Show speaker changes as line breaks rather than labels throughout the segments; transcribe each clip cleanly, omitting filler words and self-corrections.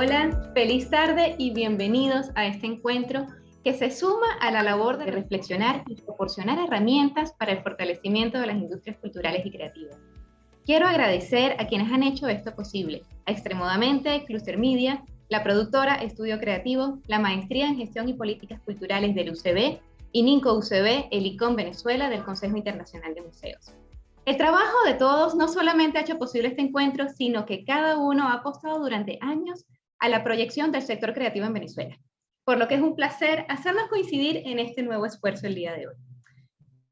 Hola, feliz tarde y bienvenidos a este encuentro que se suma a la labor de reflexionar y proporcionar herramientas para el fortalecimiento de las industrias culturales y creativas. Quiero agradecer a quienes han hecho esto posible, a Extremodamente, Cluster Media, la productora Estudio Creativo, la Maestría en Gestión y Políticas Culturales del UCB y NINCO UCB, el ICOM Venezuela del Consejo Internacional de Museos. El trabajo de todos no solamente ha hecho posible este encuentro, sino que cada uno ha apostado durante años a la proyección del sector creativo en Venezuela, por lo que es un placer hacernos coincidir en este nuevo esfuerzo el día de hoy.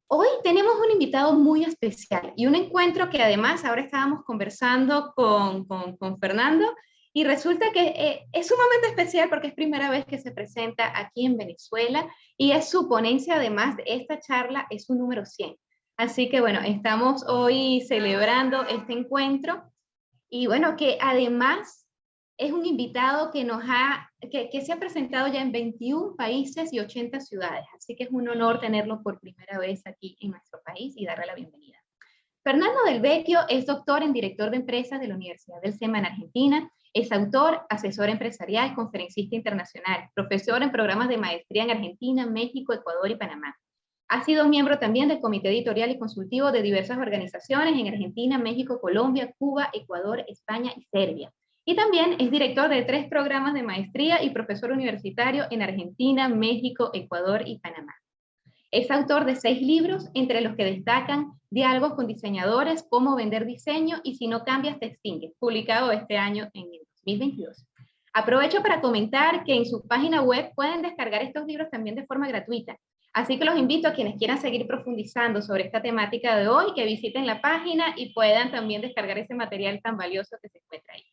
Hoy tenemos un invitado muy especial y un encuentro que además ahora estábamos conversando con Fernando y resulta que es sumamente especial porque es primera vez que se presenta aquí en Venezuela y es su ponencia, además de esta charla, es su número 100. Así que bueno, estamos hoy celebrando este encuentro y bueno, que además es un invitado que se ha presentado ya en 21 países y 80 ciudades, así que es un honor tenerlo por primera vez aquí en nuestro país y darle la bienvenida. Fernando Del Vecchio es doctor en director de empresas de la Universidad del SEMA en Argentina, es autor, asesor empresarial, conferencista internacional, profesor en programas de maestría en Argentina, México, Ecuador y Panamá. Ha sido miembro también del comité editorial y consultivo de diversas organizaciones en Argentina, México, Colombia, Cuba, Ecuador, España y Serbia. Y también es director de 3 programas de maestría y profesor universitario en Argentina, México, Ecuador y Panamá. Es autor de 6 libros, entre los que destacan Diálogos con diseñadores, Cómo vender diseño y Si no cambias te extingues, publicado este año en el 2022. Aprovecho para comentar que en su página web pueden descargar estos libros también de forma gratuita. Así que los invito a quienes quieran seguir profundizando sobre esta temática de hoy, que visiten la página y puedan también descargar ese material tan valioso que se encuentra ahí.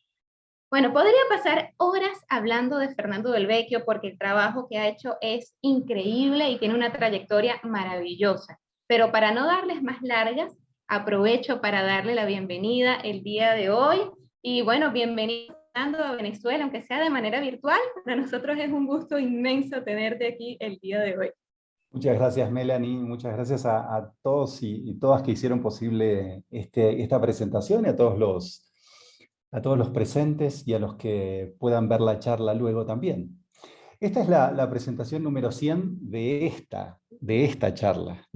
Bueno, podría pasar horas hablando de Fernando Del Vecchio porque el trabajo que ha hecho es increíble y tiene una trayectoria maravillosa. Pero para no darles más largas, aprovecho para darle la bienvenida el día de hoy. Y bueno, bienvenido Fernando a Venezuela, aunque sea de manera virtual. Para nosotros es un gusto inmenso tenerte aquí el día de hoy.
Muchas gracias, Melanie. Muchas gracias a todos y todas que hicieron posible esta presentación y a todos los presentes y a los que puedan ver la charla luego también. Esta es la presentación número 100 de esta charla,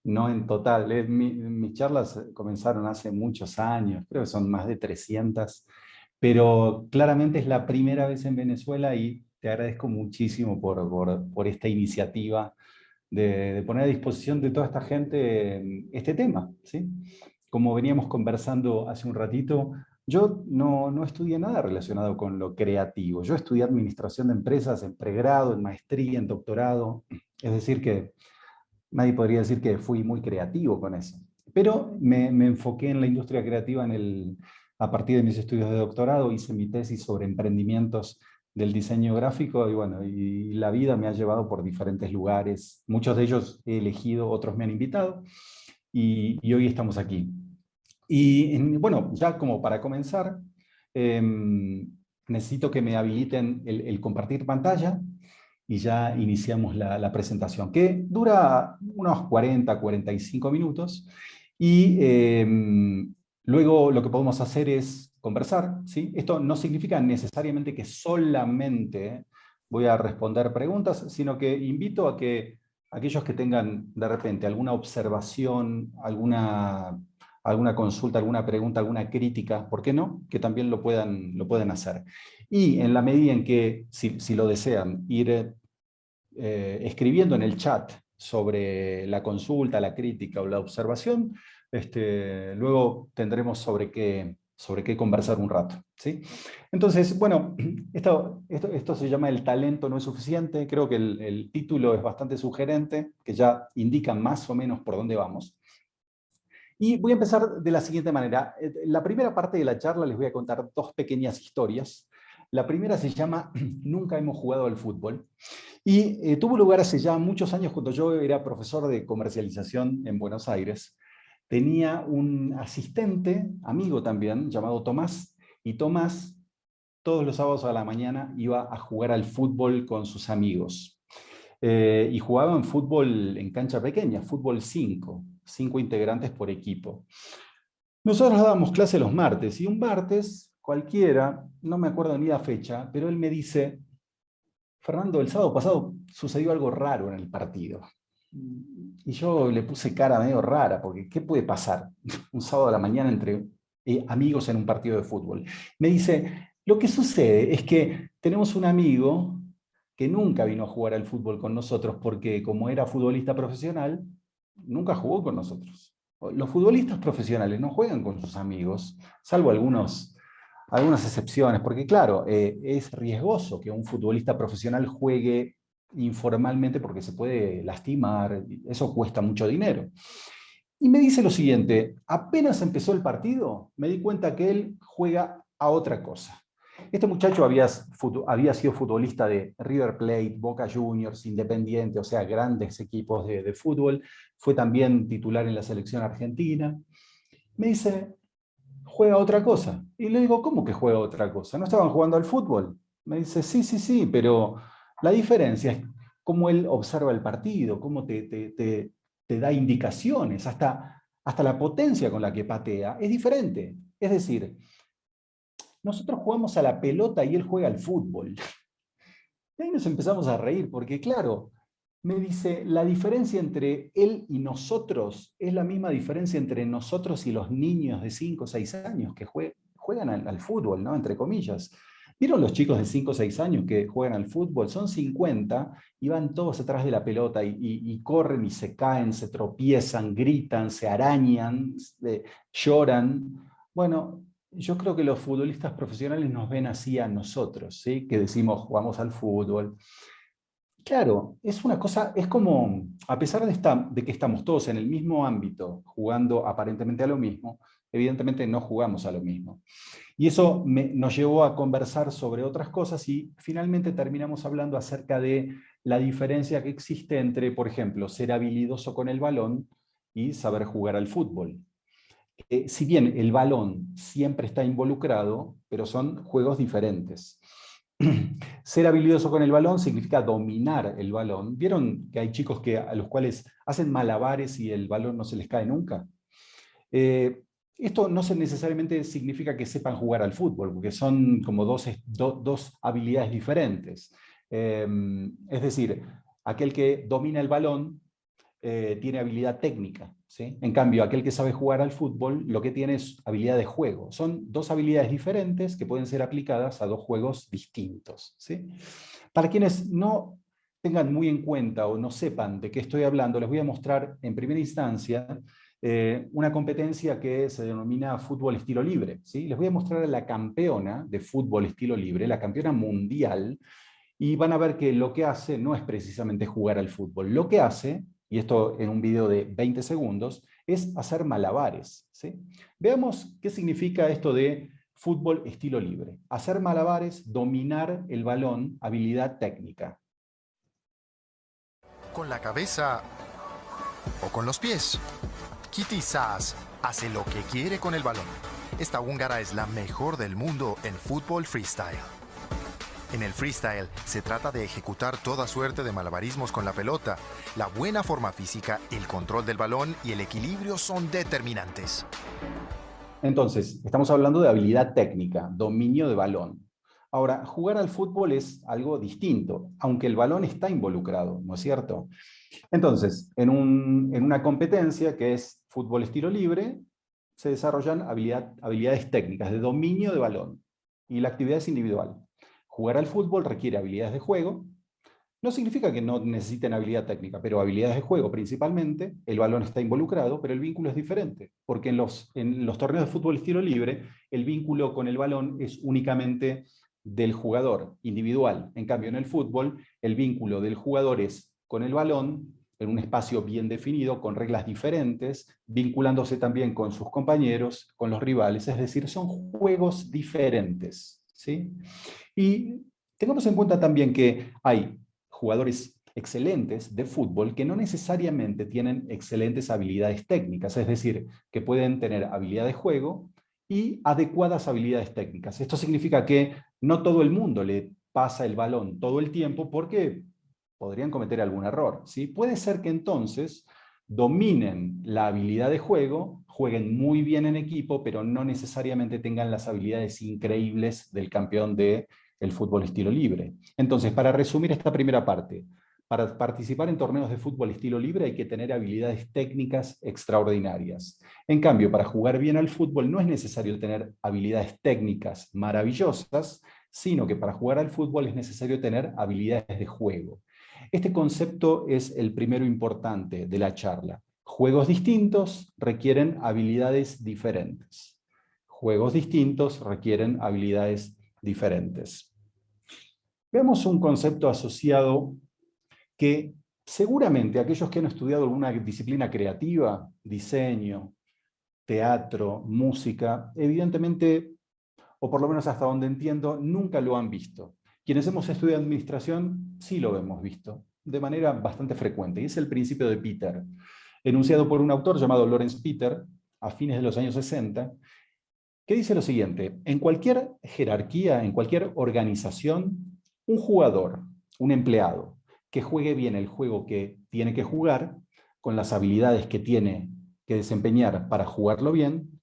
no en total. Mis charlas comenzaron hace muchos años, creo que son más de 300, pero claramente es la primera vez en Venezuela y te agradezco muchísimo por esta iniciativa de poner a disposición de toda esta gente este tema, ¿sí? Como veníamos conversando hace un ratito, yo no estudié nada relacionado con lo creativo. Yo estudié administración de empresas en pregrado, en maestría, en doctorado. Es decir que nadie podría decir que fui muy creativo con eso. Pero me enfoqué en la industria creativa a partir de mis estudios de doctorado. Hice mi tesis sobre emprendimientos del diseño gráfico y bueno, y la vida me ha llevado por diferentes lugares. Muchos de ellos he elegido, otros me han invitado y hoy estamos aquí. Y bueno, ya como para comenzar, necesito que me habiliten el compartir pantalla y ya iniciamos la presentación, que dura unos 40-45 minutos. Y luego lo que podemos hacer es conversar, ¿sí? Esto no significa necesariamente que solamente voy a responder preguntas, sino que invito a que aquellos que tengan de repente alguna observación, alguna consulta, alguna pregunta, alguna crítica, ¿por qué no? Que también lo puedan hacer. Y en la medida en que, si lo desean, ir escribiendo en el chat sobre la consulta, la crítica o la observación, luego tendremos sobre qué conversar un rato, ¿sí? Entonces, bueno, esto se llama El talento no es suficiente. Creo que el título es bastante sugerente, que ya indica más o menos por dónde vamos. Y voy a empezar de la siguiente manera. La primera parte de la charla les voy a contar 2 pequeñas historias. La primera se llama Nunca hemos jugado al fútbol. Y tuvo lugar hace ya muchos años cuando yo era profesor de comercialización en Buenos Aires. Tenía un asistente, amigo también, llamado Tomás, y Tomás todos los sábados a la mañana iba a jugar al fútbol con sus amigos. Y jugaban fútbol en cancha pequeña, fútbol 5 integrantes por equipo. Nosotros dábamos clase los martes, y un martes, cualquiera, no me acuerdo ni la fecha, pero él me dice: Fernando, el sábado pasado sucedió algo raro en el partido. Y yo le puse cara medio rara, porque ¿qué puede pasar un sábado a la mañana entre amigos en un partido de fútbol? Me dice: lo que sucede es que tenemos un amigo que nunca vino a jugar al fútbol con nosotros, porque como era futbolista profesional, nunca jugó con nosotros. Los futbolistas profesionales no juegan con sus amigos, salvo algunas excepciones, porque claro, es riesgoso que un futbolista profesional juegue informalmente porque se puede lastimar, eso cuesta mucho dinero. Y me dice lo siguiente: apenas empezó el partido, me di cuenta que él juega a otra cosa. Este muchacho había sido futbolista de River Plate, Boca Juniors, Independiente, o sea, grandes equipos de fútbol. Fue también titular en la selección argentina. Me dice: juega a otra cosa. Y le digo: ¿cómo que juega a otra cosa? ¿No estaban jugando al fútbol? Me dice: sí, sí, sí, pero la diferencia es cómo él observa el partido, cómo te da indicaciones, hasta la potencia con la que patea es diferente. Es decir, nosotros jugamos a la pelota y él juega al fútbol. Y ahí nos empezamos a reír, porque claro, me dice: la diferencia entre él y nosotros es la misma diferencia entre nosotros y los niños de 5 o 6 años que juegan al fútbol, ¿no? Entre comillas. ¿Vieron los chicos de 5 o 6 años que juegan al fútbol? Son 50 y van todos atrás de la pelota y corren y se caen, se tropiezan, gritan, se arañan, lloran. Bueno, yo creo que los futbolistas profesionales nos ven así a nosotros, ¿sí? Que decimos: jugamos al fútbol. Claro, es una cosa, es como, a pesar de que estamos todos en el mismo ámbito, jugando aparentemente a lo mismo, evidentemente no jugamos a lo mismo. Y eso nos llevó a conversar sobre otras cosas y finalmente terminamos hablando acerca de la diferencia que existe entre, por ejemplo, ser habilidoso con el balón y saber jugar al fútbol. Si bien el balón siempre está involucrado, pero son juegos diferentes. Ser habilidoso con el balón significa dominar el balón. ¿Vieron que hay chicos a los cuales hacen malabares y el balón no se les cae nunca? Esto no necesariamente significa que sepan jugar al fútbol, porque son como dos habilidades diferentes. Es decir, aquel que domina el balón tiene habilidad técnica, ¿sí? En cambio, aquel que sabe jugar al fútbol lo que tiene es habilidad de juego. Son dos habilidades diferentes que pueden ser aplicadas a dos juegos distintos, ¿sí? Para quienes no tengan muy en cuenta o no sepan de qué estoy hablando, les voy a mostrar en primera instancia una competencia que se denomina fútbol estilo libre, ¿sí? Les voy a mostrar a la campeona de fútbol estilo libre, la campeona mundial, y van a ver que lo que hace no es precisamente jugar al fútbol. Lo que hace, y esto en un video de 20 segundos, es hacer malabares, ¿sí? Veamos qué significa esto de fútbol estilo libre. Hacer malabares, dominar el balón, habilidad técnica.
Con la cabeza o con los pies. Kitty Sass hace lo que quiere con el balón. Esta húngara es la mejor del mundo en fútbol freestyle. En el freestyle se trata de ejecutar toda suerte de malabarismos con la pelota. La buena forma física, el control del balón y el equilibrio son determinantes.
Entonces, estamos hablando de habilidad técnica, dominio de balón. Ahora, jugar al fútbol es algo distinto, aunque el balón está involucrado, ¿no es cierto? Entonces, en una competencia que es fútbol estilo libre, se desarrollan habilidades técnicas de dominio de balón, y la actividad es individual. Jugar al fútbol requiere habilidades de juego. No significa que no necesiten habilidad técnica, pero habilidades de juego principalmente. El balón está involucrado, pero el vínculo es diferente, porque en los torneos de fútbol estilo libre, el vínculo con el balón es únicamente del jugador individual. En cambio, en el fútbol, el vínculo del jugador es con el balón, en un espacio bien definido, con reglas diferentes, vinculándose también con sus compañeros, con los rivales, es decir, son juegos diferentes, ¿sí? Y tengamos en cuenta también que hay jugadores excelentes de fútbol que no necesariamente tienen excelentes habilidades técnicas, es decir, que pueden tener habilidad de juego y adecuadas habilidades técnicas. Esto significa que no todo el mundo le pasa el balón todo el tiempo porque podrían cometer algún error, ¿sí? Puede ser que entonces dominen la habilidad de juego jueguen muy bien en equipo, pero no necesariamente tengan las habilidades increíbles del campeón del fútbol estilo libre. Entonces, para resumir esta primera parte, para participar en torneos de fútbol estilo libre hay que tener habilidades técnicas extraordinarias. En cambio, para jugar bien al fútbol no es necesario tener habilidades técnicas maravillosas, sino que para jugar al fútbol es necesario tener habilidades de juego. Este concepto es el primero importante de la charla. Juegos distintos requieren habilidades diferentes. Juegos distintos requieren habilidades diferentes. Veamos un concepto asociado que seguramente aquellos que han estudiado alguna disciplina creativa, diseño, teatro, música, evidentemente, o por lo menos hasta donde entiendo, nunca lo han visto. Quienes hemos estudiado administración sí lo hemos visto, de manera bastante frecuente, y es el principio de Peter, enunciado por un autor llamado Lawrence Peter, a fines de los años 60, que dice lo siguiente: en cualquier jerarquía, en cualquier organización, un jugador, un empleado, que juegue bien el juego que tiene que jugar, con las habilidades que tiene que desempeñar para jugarlo bien,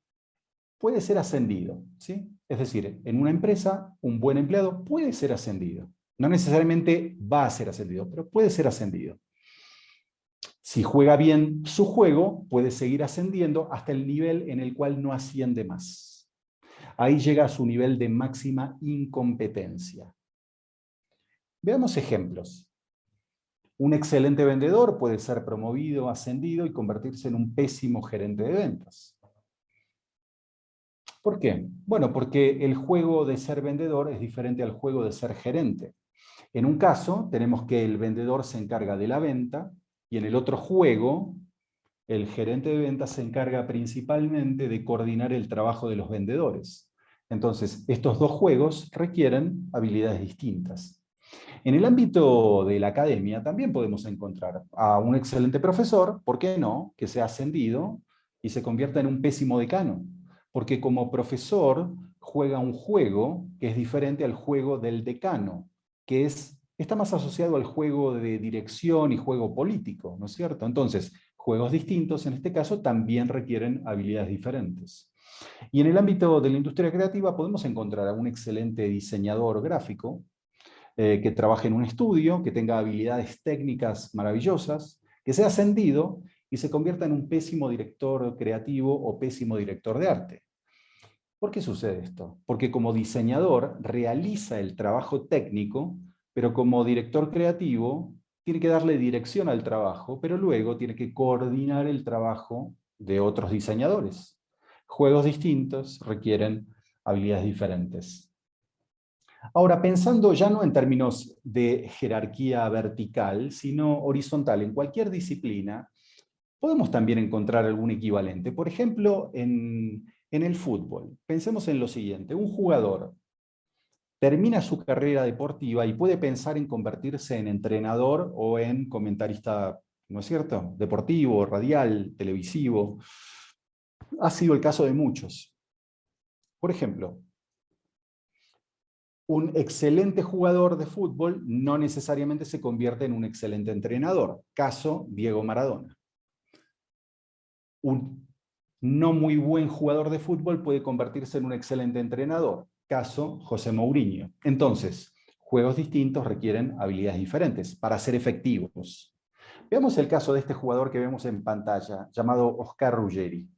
puede ser ascendido, ¿sí? Es decir, en una empresa, un buen empleado puede ser ascendido. No necesariamente va a ser ascendido, pero puede ser ascendido. Si juega bien su juego, puede seguir ascendiendo hasta el nivel en el cual no asciende más. Ahí llega a su nivel de máxima incompetencia. Veamos ejemplos. Un excelente vendedor puede ser promovido, ascendido y convertirse en un pésimo gerente de ventas. ¿Por qué? Bueno, porque el juego de ser vendedor es diferente al juego de ser gerente. En un caso, tenemos que el vendedor se encarga de la venta, y en el otro juego, el gerente de ventas se encarga principalmente de coordinar el trabajo de los vendedores. Entonces, estos dos juegos requieren habilidades distintas. En el ámbito de la academia también podemos encontrar a un excelente profesor, ¿por qué no?, que sea ascendido y se convierta en un pésimo decano. Porque como profesor juega un juego que es diferente al juego del decano, que está más asociado al juego de dirección y juego político, ¿no es cierto? Entonces, juegos distintos en este caso también requieren habilidades diferentes. Y en el ámbito de la industria creativa podemos encontrar a un excelente diseñador gráfico que trabaje en un estudio, que tenga habilidades técnicas maravillosas, que sea ascendido y se convierta en un pésimo director creativo o pésimo director de arte. ¿Por qué sucede esto? Porque como diseñador realiza el trabajo técnico, pero como director creativo tiene que darle dirección al trabajo, pero luego tiene que coordinar el trabajo de otros diseñadores. Juegos distintos requieren habilidades diferentes. Ahora, pensando ya no en términos de jerarquía vertical, sino horizontal, en cualquier disciplina, podemos también encontrar algún equivalente. Por ejemplo, en el fútbol. Pensemos en lo siguiente: un jugador termina su carrera deportiva y puede pensar en convertirse en entrenador o en comentarista, ¿no es cierto?, deportivo, radial, televisivo. Ha sido el caso de muchos. Por ejemplo, un excelente jugador de fútbol no necesariamente se convierte en un excelente entrenador. Caso Diego Maradona. Un no muy buen jugador de fútbol puede convertirse en un excelente entrenador. Caso José Mourinho. Entonces, juegos distintos requieren habilidades diferentes para ser efectivos. Veamos el caso de este jugador que vemos en pantalla, llamado Oscar Ruggeri.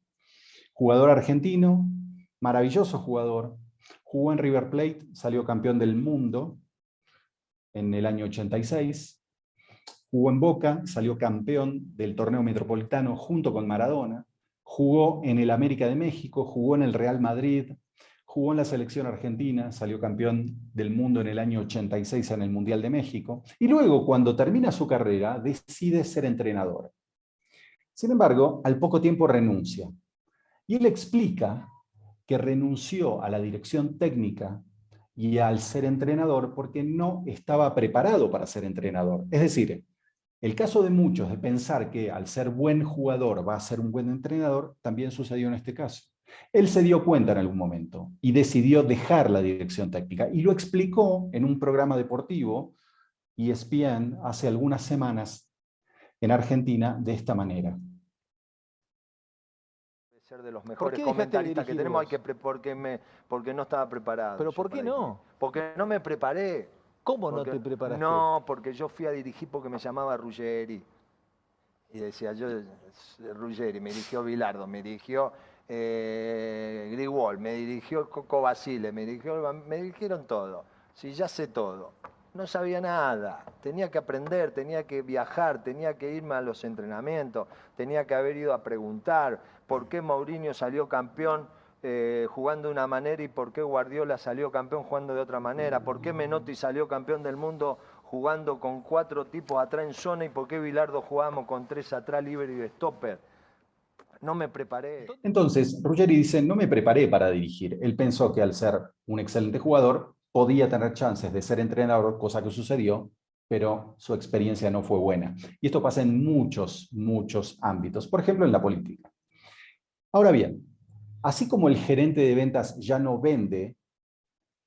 Jugador argentino, maravilloso jugador. Jugó en River Plate, salió campeón del mundo en el año 86. Jugó en Boca, salió campeón del torneo metropolitano junto con Maradona. Jugó en el América de México, jugó en el Real Madrid, jugó en la selección argentina, salió campeón del mundo en el año 86 en el Mundial de México. Y luego, cuando termina su carrera, decide ser entrenador. Sin embargo, al poco tiempo renuncia. Y él explica que renunció a la dirección técnica y al ser entrenador porque no estaba preparado para ser entrenador. Es decir, el caso de muchos de pensar que al ser buen jugador va a ser un buen entrenador, también sucedió en este caso. Él se dio cuenta en algún momento y decidió dejar la dirección técnica y lo explicó en un programa deportivo, ESPN, hace algunas semanas en Argentina de esta manera.
ser de los mejores comentaristas que tenemos, porque no estaba preparado.
¿Pero por qué no?
Porque no me preparé.
¿Cómo no te preparaste?
No, porque yo fui a dirigir porque me llamaba Ruggeri. Y decía yo, Ruggeri, me dirigió Bilardo, me dirigió Grigol, me dirigió Coco Basile, me dirigieron todo. Si ya sé todo. No sabía nada, tenía que aprender, tenía que viajar, tenía que irme a los entrenamientos, tenía que haber ido a preguntar por qué Mourinho salió campeón jugando de una manera y por qué Guardiola salió campeón jugando de otra manera, por qué Menotti salió campeón del mundo jugando con 4 tipos atrás en zona y por qué Bilardo jugábamos con 3 atrás libre y de stopper. No me preparé.
Entonces, Ruggeri dice, no me preparé para dirigir. Él pensó que al ser un excelente jugador podía tener chances de ser entrenador, cosa que sucedió, pero su experiencia no fue buena. Y esto pasa en muchos ámbitos, por ejemplo en la política. Ahora bien, así como el gerente de ventas ya no vende,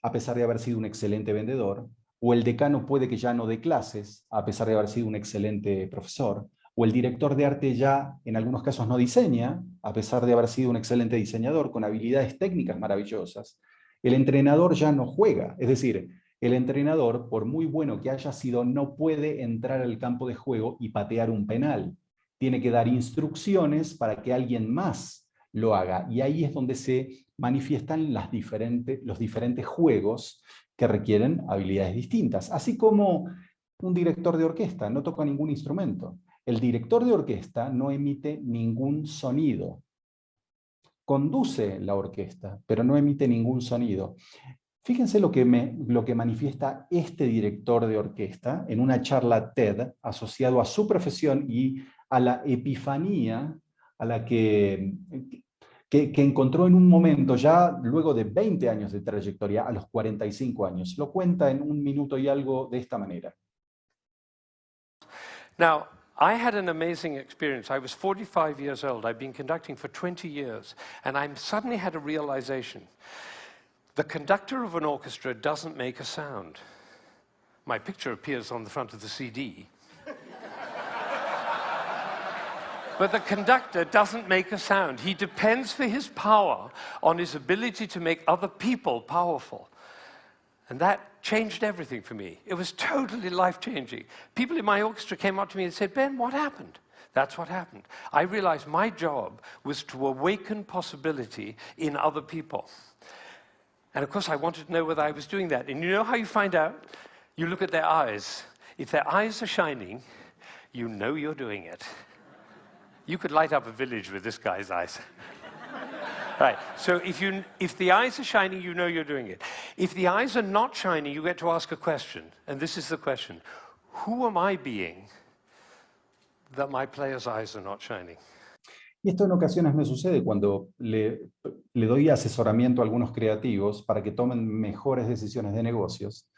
a pesar de haber sido un excelente vendedor, o el decano puede que ya no dé clases, a pesar de haber sido un excelente profesor, o el director de arte ya en algunos casos no diseña, a pesar de haber sido un excelente diseñador con habilidades técnicas maravillosas, el entrenador ya no juega. Es decir, el entrenador, por muy bueno que haya sido, no puede entrar al campo de juego y patear un penal. Tiene que dar instrucciones para que alguien más lo haga. Y ahí es donde se manifiestan los diferentes juegos que requieren habilidades distintas. Así como un director de orquesta no toca ningún instrumento. El director de orquesta no emite ningún sonido. Conduce la orquesta, pero no emite ningún sonido. Fíjense lo que manifiesta este director de orquesta en una charla TED asociado a su profesión y a la epifanía a la que encontró en un momento ya luego de 20 años de trayectoria, a los 45 años. Lo cuenta en 1 minuto y algo de esta manera.
Now, I had an amazing experience. I was 45 years old. I've been conducting for 20 years, and I suddenly had a realization. The conductor of an orchestra doesn't make a sound. My picture appears on the front of the CD. But the conductor doesn't make a sound. He depends for his power on his ability to make other people powerful. And that changed everything for me. It was totally life-changing. People in my orchestra came up to me and said, Ben, what happened? That's what happened. I realized my job was to awaken possibility in other people. And of course, I wanted to know whether I was doing that. And you know how you find out? You look at their eyes. If their eyes are shining, you know you're doing it. You could light up a village with this guy's eyes. Right, so if the eyes are shining, you know you're doing it. If the eyes are not shining, you get to ask a question. And this is the question. Who am I being that my players' eyes are not shining?
Y esto en ocasiones me sucede cuando le doy asesoramiento a algunos creativos para que tomen mejores decisiones de negocios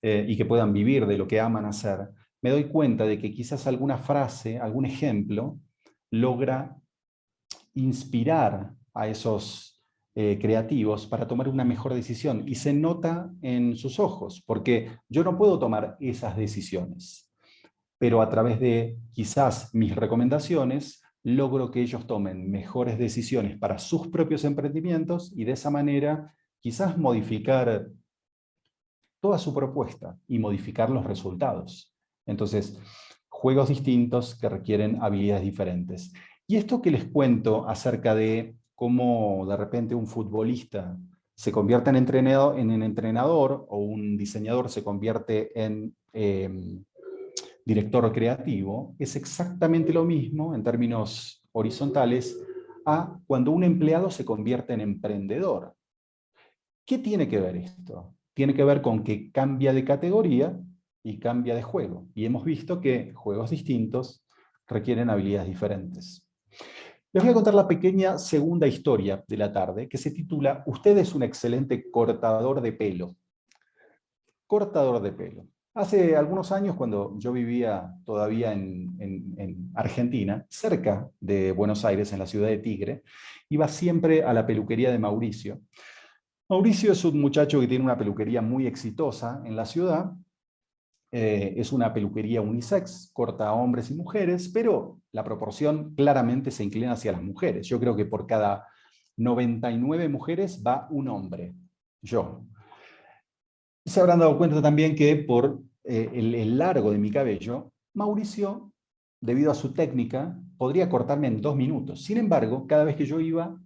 y que puedan vivir de lo que aman hacer. Me doy cuenta de que quizás alguna frase, algún ejemplo, logra inspirar a esos creativos para tomar una mejor decisión. Y se nota en sus ojos, porque yo no puedo tomar esas decisiones, pero a través de quizás mis recomendaciones logro que ellos tomen mejores decisiones para sus propios emprendimientos y de esa manera quizás modificar toda su propuesta y modificar los resultados. Entonces, juegos distintos que requieren habilidades diferentes. Y esto que les cuento acerca de cómo de repente un futbolista se convierte en entrenador o un diseñador se convierte en director creativo, es exactamente lo mismo en términos horizontales a cuando un empleado se convierte en emprendedor. ¿Qué tiene que ver esto? Tiene que ver con que cambia de categoría y cambia de juego. Y hemos visto que juegos distintos requieren habilidades diferentes. Les voy a contar la pequeña segunda historia de la tarde, que se titula «Usted es un excelente cortador de pelo». Cortador de pelo. Hace algunos años, cuando yo vivía todavía en Argentina, cerca de Buenos Aires, en la ciudad de Tigre, iba siempre a la peluquería de Mauricio. Mauricio es un muchacho que tiene una peluquería muy exitosa en la ciudad. Es una peluquería unisex, corta a hombres y mujeres, pero la proporción claramente se inclina hacia las mujeres. Yo creo que por cada 99 mujeres, va un hombre, yo. Se habrán dado cuenta también que por el largo de mi cabello, Mauricio, debido a su técnica, podría cortarme en 2 minutos. Sin embargo, cada vez que yo iba,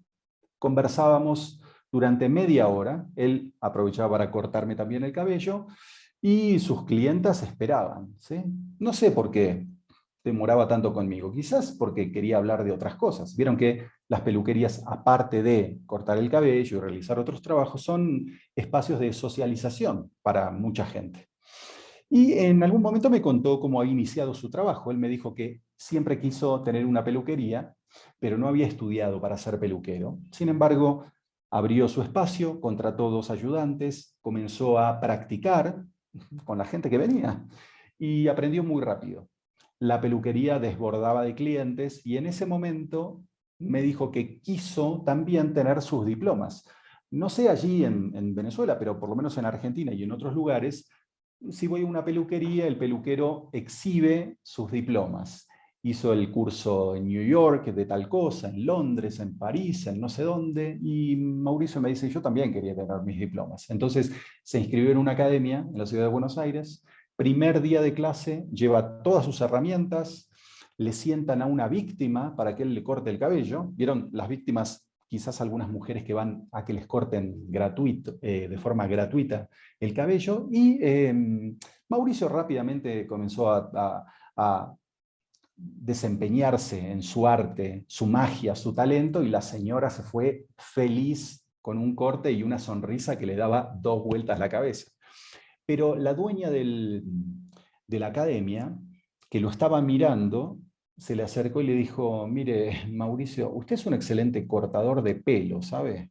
conversábamos durante media hora, él aprovechaba para cortarme también el cabello, y sus clientas esperaban, ¿sí? No sé por qué demoraba tanto conmigo, quizás porque quería hablar de otras cosas. Vieron que las peluquerías, aparte de cortar el cabello y realizar otros trabajos, son espacios de socialización para mucha gente. Y en algún momento me contó cómo había iniciado su trabajo. Él me dijo que siempre quiso tener una peluquería, pero no había estudiado para ser peluquero. Sin embargo, abrió su espacio, contrató 2 ayudantes, comenzó a practicar con la gente que venía y aprendió muy rápido. La peluquería desbordaba de clientes y en ese momento me dijo que quiso también tener sus diplomas. No sé allí en Venezuela, pero por lo menos en Argentina y en otros lugares, si voy a una peluquería, el peluquero exhibe sus diplomas. Hizo el curso en New York de tal cosa, en Londres, en París, en no sé dónde, y Mauricio me dice, yo también quería tener mis diplomas. Entonces se inscribió en una academia en la ciudad de Buenos Aires. Primer día de clase, lleva todas sus herramientas, le sientan a una víctima para que él le corte el cabello. ¿Vieron las víctimas? Quizás algunas mujeres que van a que les corten de forma gratuita el cabello, y Mauricio rápidamente comenzó a desempeñarse en su arte, su magia, su talento, y la señora se fue feliz con un corte y una sonrisa que le daba 2 vueltas la cabeza. Pero la dueña de la academia, que lo estaba mirando, se le acercó y le dijo, mire, Mauricio, usted es un excelente cortador de pelo, ¿sabe?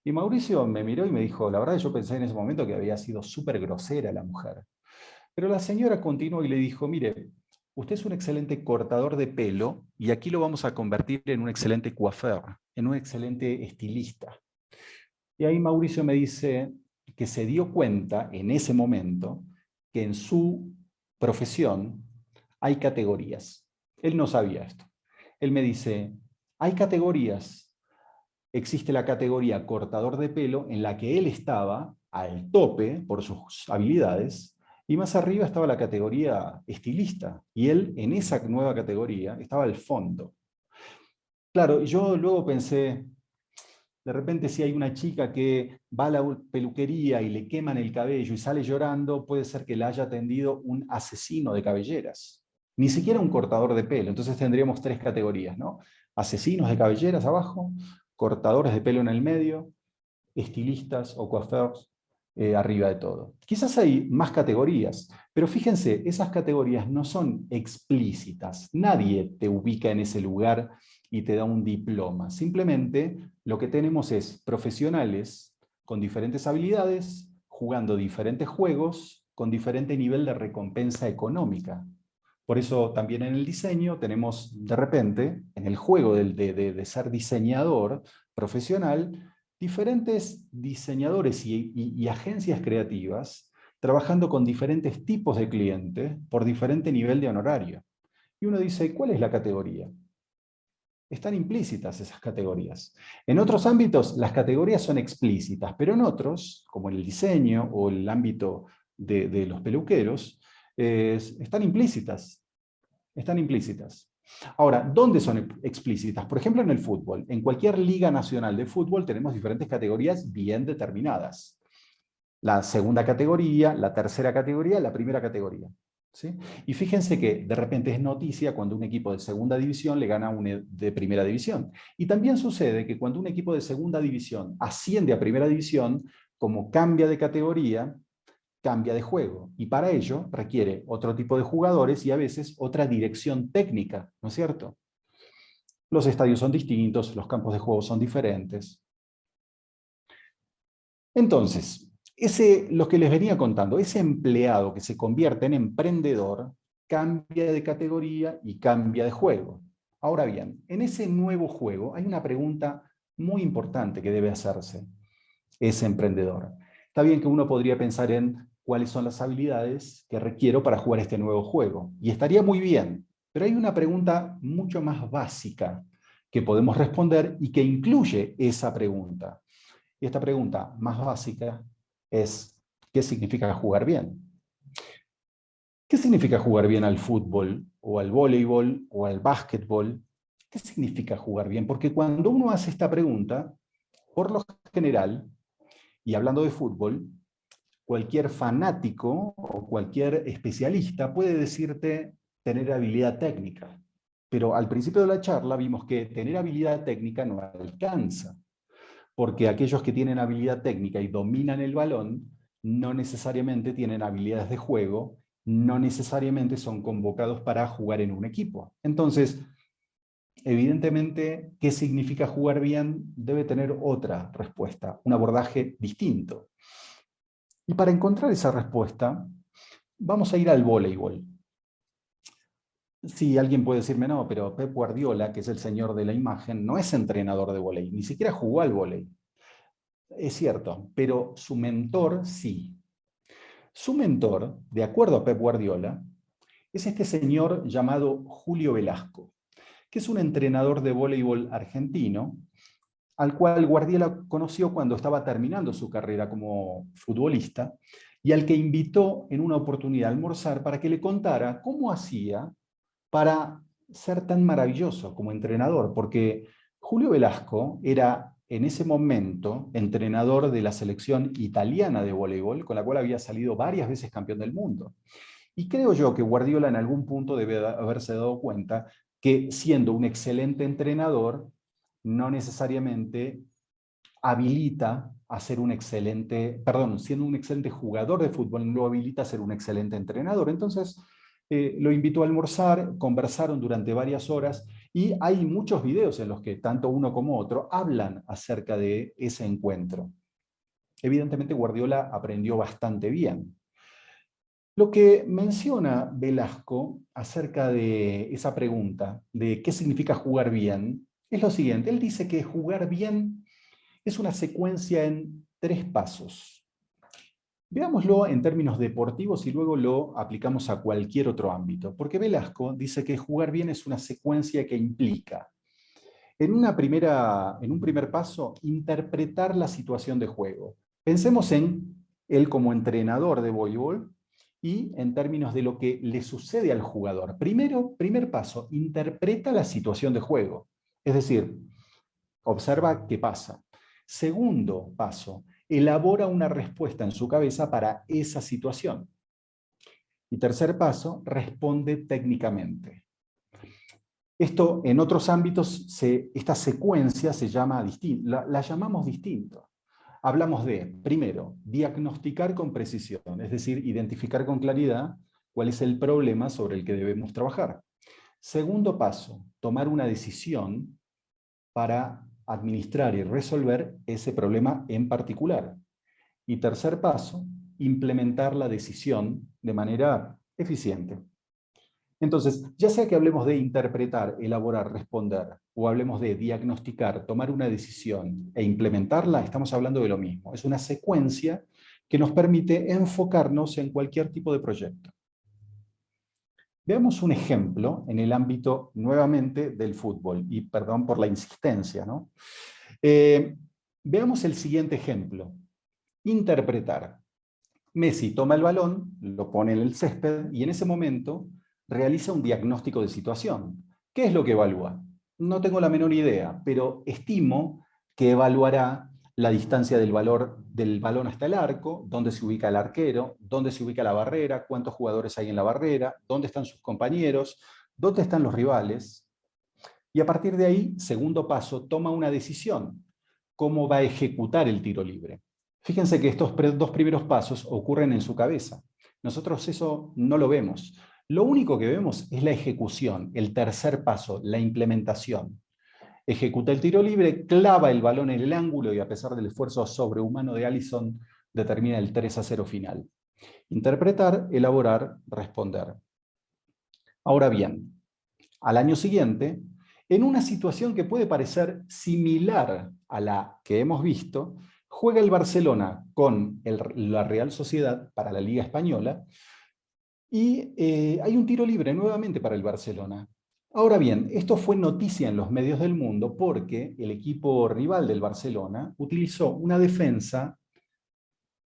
Y Mauricio me miró y me dijo, la verdad yo pensé en ese momento que había sido súper grosera la mujer. Pero la señora continuó y le dijo, mire, usted es un excelente cortador de pelo y aquí lo vamos a convertir en un excelente coiffeur, en un excelente estilista. Y ahí Mauricio me dice que se dio cuenta en ese momento que en su profesión hay categorías. Él no sabía esto. Él me dice, hay categorías. Existe la categoría cortador de pelo en la que él estaba al tope por sus habilidades, y más arriba estaba la categoría estilista, y él en esa nueva categoría estaba al fondo. Claro, yo luego pensé, de repente si hay una chica que va a la peluquería y le queman el cabello y sale llorando, puede ser que la haya atendido un asesino de cabelleras. Ni siquiera un cortador de pelo. Entonces tendríamos 3 categorías, ¿no? Asesinos de cabelleras abajo, cortadores de pelo en el medio, estilistas o coiffeurs arriba de todo. Quizás hay más categorías, pero fíjense, esas categorías no son explícitas. Nadie te ubica en ese lugar y te da un diploma. Simplemente lo que tenemos es profesionales con diferentes habilidades, jugando diferentes juegos, con diferente nivel de recompensa económica. Por eso también en el diseño tenemos de repente, en el juego de ser diseñador profesional, diferentes diseñadores y agencias creativas trabajando con diferentes tipos de clientes por diferente nivel de honorario. Y uno dice, ¿cuál es la categoría? Están implícitas esas categorías. En otros ámbitos las categorías son explícitas, pero en otros, como en el diseño o el ámbito de los peluqueros, están implícitas. Están implícitas. Ahora, ¿dónde son explícitas? Por ejemplo, en el fútbol. En cualquier liga nacional de fútbol tenemos diferentes categorías bien determinadas. La segunda categoría, la tercera categoría, la primera categoría. ¿Sí? Y fíjense que de repente es noticia cuando un equipo de segunda división le gana a un de primera división. Y también sucede que cuando un equipo de segunda división asciende a primera división, como cambia de categoría, cambia de juego, y para ello requiere otro tipo de jugadores y a veces otra dirección técnica, ¿no es cierto? Los estadios son distintos, los campos de juego son diferentes. Entonces, lo que les venía contando, ese empleado que se convierte en emprendedor, cambia de categoría y cambia de juego. Ahora bien, en ese nuevo juego hay una pregunta muy importante que debe hacerse ese emprendedor. Está bien que uno podría pensar en cuáles son las habilidades que requiero para jugar este nuevo juego. Y estaría muy bien, pero hay una pregunta mucho más básica que podemos responder y que incluye esa pregunta. Y esta pregunta más básica es, ¿qué significa jugar bien? ¿Qué significa jugar bien al fútbol, o al voleibol, o al básquetbol? ¿Qué significa jugar bien? Porque cuando uno hace esta pregunta, por lo general, y hablando de fútbol, cualquier fanático o cualquier especialista puede decirte tener habilidad técnica. Pero al principio de la charla vimos que tener habilidad técnica no alcanza, porque aquellos que tienen habilidad técnica y dominan el balón no necesariamente tienen habilidades de juego, no necesariamente son convocados para jugar en un equipo. Entonces, evidentemente, ¿qué significa jugar bien? Debe tener otra respuesta, un abordaje distinto. Y para encontrar esa respuesta, vamos a ir al voleibol. Sí, alguien puede decirme, no, pero Pep Guardiola, que es el señor de la imagen, no es entrenador de vóley, ni siquiera jugó al vóley. Es cierto, pero su mentor sí. Su mentor, de acuerdo a Pep Guardiola, es este señor llamado Julio Velasco, que es un entrenador de voleibol argentino, al cual Guardiola conoció cuando estaba terminando su carrera como futbolista, y al que invitó en una oportunidad a almorzar para que le contara cómo hacía para ser tan maravilloso como entrenador, porque Julio Velasco era en ese momento entrenador de la selección italiana de voleibol, con la cual había salido varias veces campeón del mundo. Y creo yo que Guardiola en algún punto debe haberse dado cuenta que siendo un excelente entrenador, no necesariamente habilita a ser un excelente, perdón, siendo un excelente jugador de fútbol, no lo habilita a ser un excelente entrenador. Entonces, lo invitó a almorzar, conversaron durante varias horas, y hay muchos videos en los que tanto uno como otro hablan acerca de ese encuentro. Evidentemente, Guardiola aprendió bastante bien. Lo que menciona Velasco acerca de esa pregunta, de qué significa jugar bien, es lo siguiente. Él dice que jugar bien es una secuencia en 3 pasos. Veámoslo en términos deportivos y luego lo aplicamos a cualquier otro ámbito, porque Velasco dice que jugar bien es una secuencia que implica, en un primer paso, interpretar la situación de juego. Pensemos en él como entrenador de voleibol y en términos de lo que le sucede al jugador. Primer paso, interpreta la situación de juego. Es decir, observa qué pasa. Segundo paso, elabora una respuesta en su cabeza para esa situación. Y tercer paso, responde técnicamente. Esto en otros ámbitos, esta secuencia se llama la llamamos distinto. Hablamos de, primero, diagnosticar con precisión, es decir, identificar con claridad cuál es el problema sobre el que debemos trabajar. Segundo paso, tomar una decisión para administrar y resolver ese problema en particular. Y tercer paso, implementar la decisión de manera eficiente. Entonces, ya sea que hablemos de interpretar, elaborar, responder, o hablemos de diagnosticar, tomar una decisión e implementarla, estamos hablando de lo mismo. Es una secuencia que nos permite enfocarnos en cualquier tipo de proyecto. Veamos un ejemplo en el ámbito, nuevamente, del fútbol, y perdón por la insistencia, ¿no? Veamos el siguiente ejemplo. Interpretar. Messi toma el balón, lo pone en el césped, y en ese momento realiza un diagnóstico de situación. ¿Qué es lo que evalúa? No tengo la menor idea, pero estimo que evaluará la distancia del balón hasta el arco, dónde se ubica el arquero, dónde se ubica la barrera, cuántos jugadores hay en la barrera, dónde están sus compañeros, dónde están los rivales. Y a partir de ahí, segundo paso, toma una decisión. ¿Cómo va a ejecutar el tiro libre? Fíjense que estos 2 primeros pasos ocurren en su cabeza. Nosotros eso no lo vemos. Lo único que vemos es la ejecución, el tercer paso, la implementación. Ejecuta el tiro libre, clava el balón en el ángulo y a pesar del esfuerzo sobrehumano de Alisson, determina el 3-0 final. Interpretar, elaborar, responder. Ahora bien, al año siguiente, en una situación que puede parecer similar a la que hemos visto, juega el Barcelona con la Real Sociedad para la Liga Española y hay un tiro libre nuevamente para el Barcelona. Ahora bien, esto fue noticia en los medios del mundo porque el equipo rival del Barcelona utilizó una defensa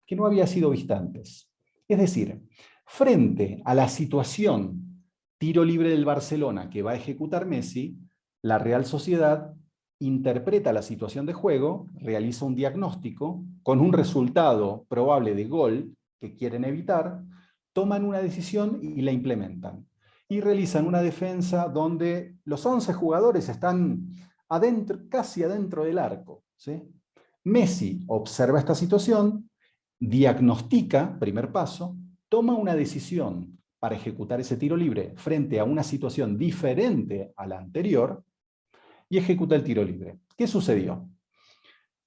que no había sido vista antes. Es decir, frente a la situación tiro libre del Barcelona que va a ejecutar Messi, la Real Sociedad interpreta la situación de juego, realiza un diagnóstico con un resultado probable de gol que quieren evitar, toman una decisión y la implementan. Y realizan una defensa donde los 11 jugadores están adentro, casi adentro del arco, ¿sí? Messi observa esta situación, diagnostica, primer paso, toma una decisión para ejecutar ese tiro libre frente a una situación diferente a la anterior y ejecuta el tiro libre. ¿Qué sucedió?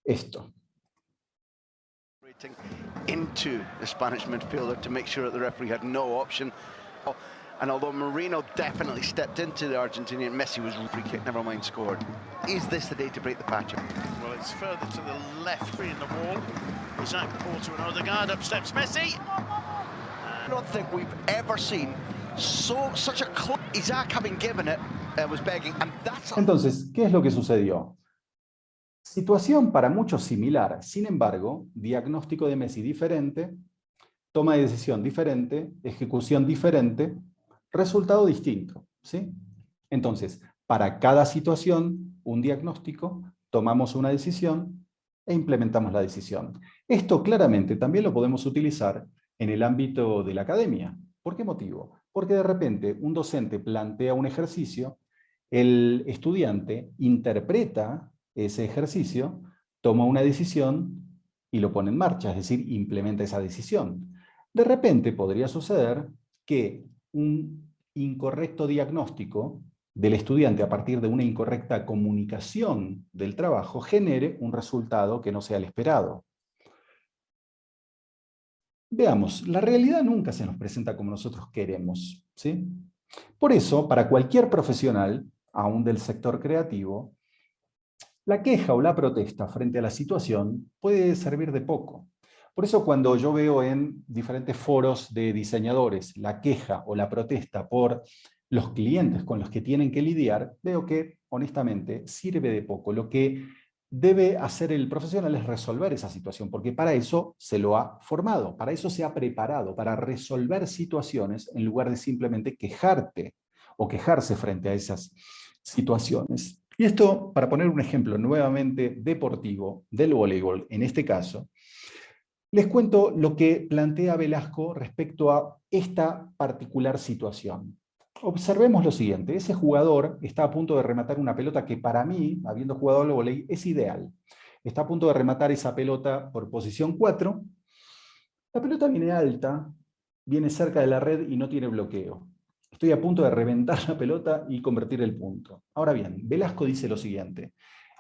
Esto.
Into the Spanish midfielder to make sure that the referee had no option. And although Moreno definitely stepped into the Argentinian, Messi was free kick, never mind scored. Is this the day to break the patch up?
Well, it's further to the left, free in the wall. Isaac Porto and Odegaard, up steps Messi.
I don't think we've ever seen such a close. Isaac having given it was begging, and that's.
Entonces, ¿qué es lo que sucedió? Situación para muchos similar, sin embargo, diagnóstico de Messi diferente, toma de decisión diferente, ejecución diferente, resultado distinto, ¿sí? Entonces, para cada situación, un diagnóstico, tomamos una decisión e implementamos la decisión. Esto claramente también lo podemos utilizar en el ámbito de la academia. ¿Por qué motivo? Porque de repente un docente plantea un ejercicio, el estudiante interpreta ese ejercicio, toma una decisión y lo pone en marcha, es decir, implementa esa decisión. De repente podría suceder que un incorrecto diagnóstico del estudiante a partir de una incorrecta comunicación del trabajo genere un resultado que no sea el esperado. Veamos, la realidad nunca se nos presenta como nosotros queremos, ¿sí? Por eso, para cualquier profesional, aún del sector creativo, la queja o la protesta frente a la situación puede servir de poco. Por eso cuando yo veo en diferentes foros de diseñadores la queja o la protesta por los clientes con los que tienen que lidiar, veo que, honestamente, sirve de poco. Lo que debe hacer el profesional es resolver esa situación, porque para eso se lo ha formado, para eso se ha preparado, para resolver situaciones en lugar de simplemente quejarte o quejarse frente a esas situaciones. Y esto, para poner un ejemplo nuevamente deportivo del voleibol, en este caso, les cuento lo que plantea Velasco respecto a esta particular situación. Observemos lo siguiente, ese jugador está a punto de rematar una pelota que para mí, habiendo jugado al vóley, es ideal. Está a punto de rematar esa pelota por posición 4. La pelota viene alta, viene cerca de la red y no tiene bloqueo. Estoy a punto de reventar la pelota y convertir el punto. Ahora bien, Velasco dice lo siguiente.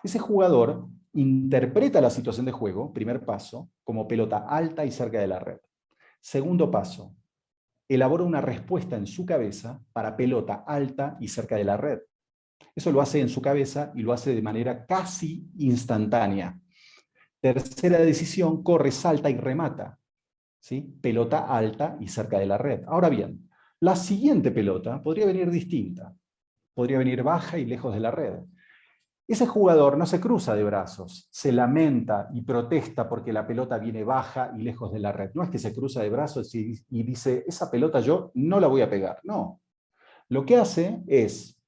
Ese jugador interpreta la situación de juego, primer paso, como pelota alta y cerca de la red. Segundo paso, elabora una respuesta en su cabeza para pelota alta y cerca de la red. Eso lo hace en su cabeza y lo hace de manera casi instantánea. Tercera decisión, corre, salta y remata. ¿Sí? Pelota alta y cerca de la red. Ahora bien, la siguiente pelota podría venir distinta. Podría venir baja y lejos de la red. Ese jugador no se cruza de brazos, se lamenta y protesta porque la pelota viene baja y lejos de la red. No es que se cruza de brazos y dice, esa pelota yo no la voy a pegar. No. Lo que hace es,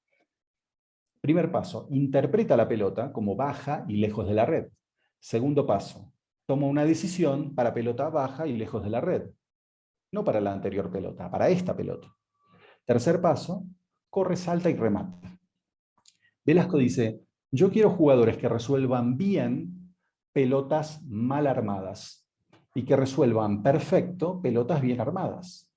primer paso, interpreta la pelota como baja y lejos de la red. Segundo paso, toma una decisión para pelota baja y lejos de la red. No para la anterior pelota, para esta pelota. Tercer paso, corre, salta y remata. Velasco dice, yo quiero jugadores que resuelvan bien pelotas mal armadas y que resuelvan perfecto pelotas bien armadas.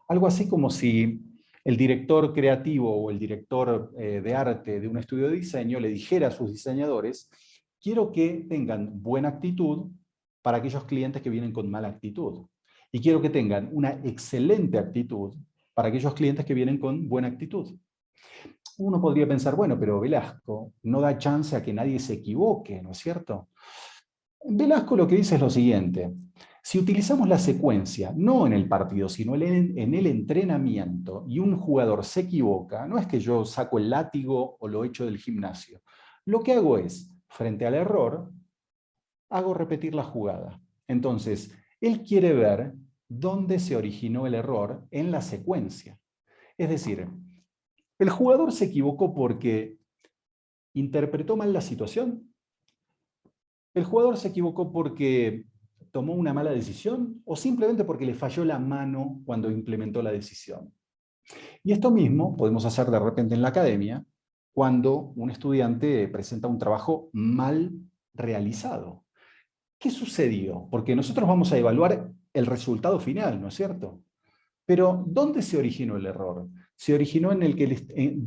Algo así como si el director creativo o el director de arte de un estudio de diseño le dijera a sus diseñadores, quiero que tengan buena actitud para aquellos clientes que vienen con mala actitud. Y quiero que tengan una excelente actitud para aquellos clientes que vienen con buena actitud. Uno podría pensar, bueno, pero Velasco no da chance a que nadie se equivoque, ¿no es cierto? Velasco lo que dice es lo siguiente, Si utilizamos la secuencia, no en el partido, sino en el entrenamiento, y un jugador se equivoca, no es que yo saco el látigo o lo echo del gimnasio. Lo que hago es, frente al error, hago repetir la jugada. Entonces, él quiere ver dónde se originó el error en la secuencia. Es decir, el jugador se equivocó porque interpretó mal la situación. El jugador se equivocó porque tomó una mala decisión o simplemente porque le falló la mano cuando implementó la decisión. Y esto mismo podemos hacer de repente en la academia cuando un estudiante presenta un trabajo mal realizado. ¿Qué sucedió? Porque nosotros vamos a evaluar el resultado final, ¿no es cierto? Pero ¿dónde se originó el error? Se originó en el que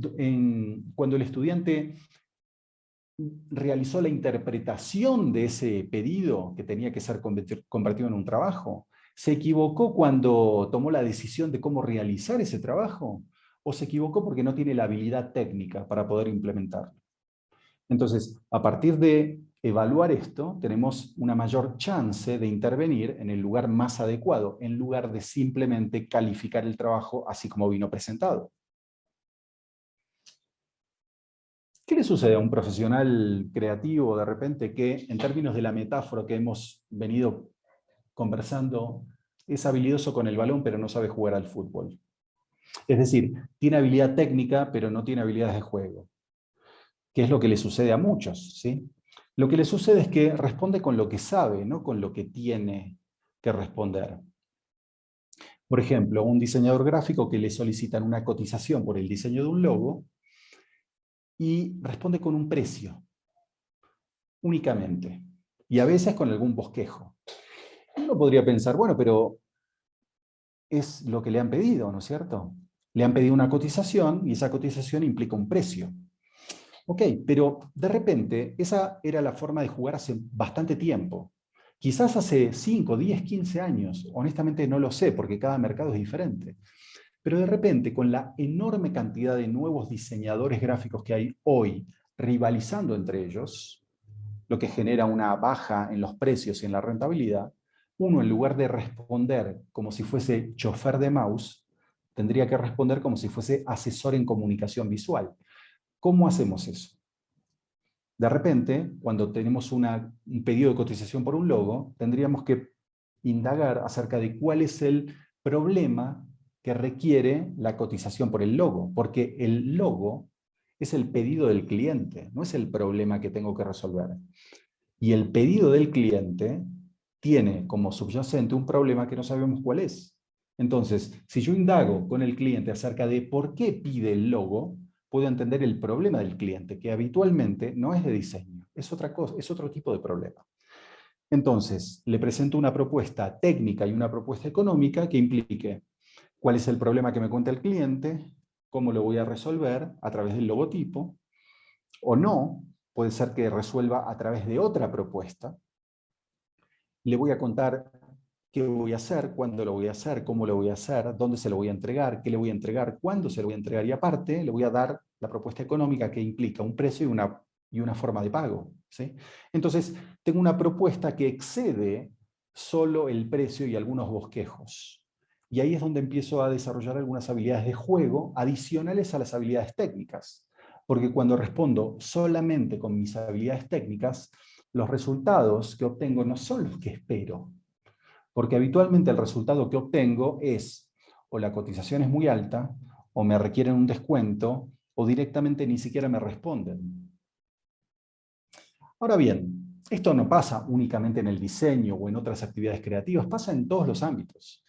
cuando el estudiante realizó la interpretación de ese pedido que tenía que ser convertido en un trabajo. ¿Se equivocó cuando tomó la decisión de cómo realizar ese trabajo? ¿O se equivocó porque no tiene la habilidad técnica para poder implementarlo? Entonces, a partir de evaluar esto, tenemos una mayor chance de intervenir en el lugar más adecuado, en lugar de simplemente calificar el trabajo así como vino presentado. ¿Qué le sucede a un profesional creativo de repente que, en términos de la metáfora que hemos venido conversando, es habilidoso con el balón pero no sabe jugar al fútbol? Es decir, tiene habilidad técnica pero no tiene habilidades de juego. ¿Qué es lo que le sucede a muchos? ¿Sí? Lo que le sucede es que responde con lo que sabe, no con lo que tiene que responder. Por ejemplo, un diseñador gráfico que le solicitan una cotización por el diseño de un logo y responde con un precio, únicamente, y a veces con algún bosquejo. Uno podría pensar, bueno, pero es lo que le han pedido, ¿no es cierto? Le han pedido una cotización y esa cotización implica un precio. Ok, pero de repente esa era la forma de jugar hace bastante tiempo. Quizás hace 5, 10, 15 años, honestamente no lo sé, porque cada mercado es diferente. Pero de repente, con la enorme cantidad de nuevos diseñadores gráficos que hay hoy, rivalizando entre ellos, lo que genera una baja en los precios y en la rentabilidad, uno, en lugar de responder como si fuese chofer de mouse, tendría que responder como si fuese asesor en comunicación visual. ¿Cómo hacemos eso? De repente, cuando tenemos un pedido de cotización por un logo, tendríamos que indagar acerca de cuál es el problema que requiere la cotización por el logo, porque el logo es el pedido del cliente, no es el problema que tengo que resolver. Y el pedido del cliente tiene como subyacente un problema que no sabemos cuál es. Entonces, si yo indago con el cliente acerca de por qué pide el logo, puedo entender el problema del cliente, que habitualmente no es de diseño, es otra cosa, es otro tipo de problema. Entonces, le presento una propuesta técnica y una propuesta económica que implique cuál es el problema que me cuenta el cliente, cómo lo voy a resolver a través del logotipo, o no, puede ser que resuelva a través de otra propuesta. Le voy a contar qué voy a hacer, cuándo lo voy a hacer, cómo lo voy a hacer, dónde se lo voy a entregar, qué le voy a entregar, cuándo se lo voy a entregar, y aparte le voy a dar la propuesta económica que implica un precio y una forma de pago, ¿sí? Entonces, tengo una propuesta que excede solo el precio y algunos bosquejos. Y ahí es donde empiezo a desarrollar algunas habilidades de juego adicionales a las habilidades técnicas. Porque cuando respondo solamente con mis habilidades técnicas, los resultados que obtengo no son los que espero. Porque habitualmente el resultado que obtengo es o la cotización es muy alta, o me requieren un descuento, o directamente ni siquiera me responden. Ahora bien, esto no pasa únicamente en el diseño o en otras actividades creativas, pasa en todos los ámbitos.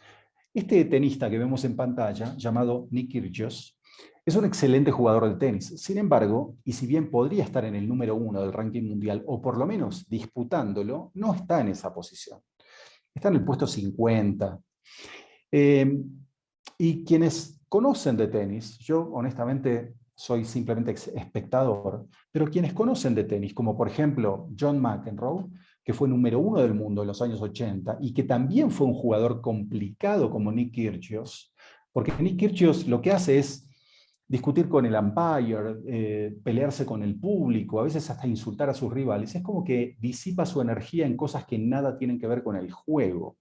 Este tenista que vemos en pantalla, llamado Nick Kyrgios, es un excelente jugador de tenis. Sin embargo, y si bien podría estar en el número 1 del ranking mundial, o por lo menos disputándolo, no está en esa posición. Está en el puesto 50. Y quienes conocen de tenis, yo honestamente soy simplemente espectador, pero quienes conocen de tenis, como por ejemplo John McEnroe, que fue número 1 del mundo en los años 80, y que también fue un jugador complicado como Nick Kyrgios, porque Nick Kyrgios lo que hace es discutir con el umpire, pelearse con el público, a veces hasta insultar a sus rivales. Es como que disipa su energía en cosas que nada tienen que ver con el juego.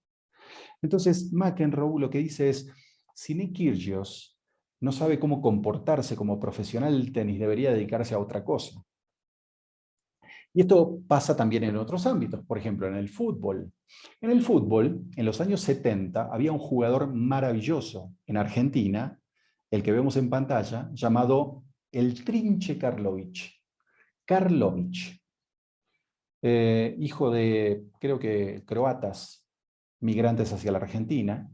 Entonces, McEnroe lo que dice es, si Nick Kyrgios no sabe cómo comportarse como profesional del tenis, debería dedicarse a otra cosa. Y esto pasa también en otros ámbitos, por ejemplo, en el fútbol. En el fútbol, en los años 70, había un jugador maravilloso en Argentina, el que vemos en pantalla, llamado el Trinche Karlovic. Karlovic, hijo de, creo que, croatas migrantes hacia la Argentina.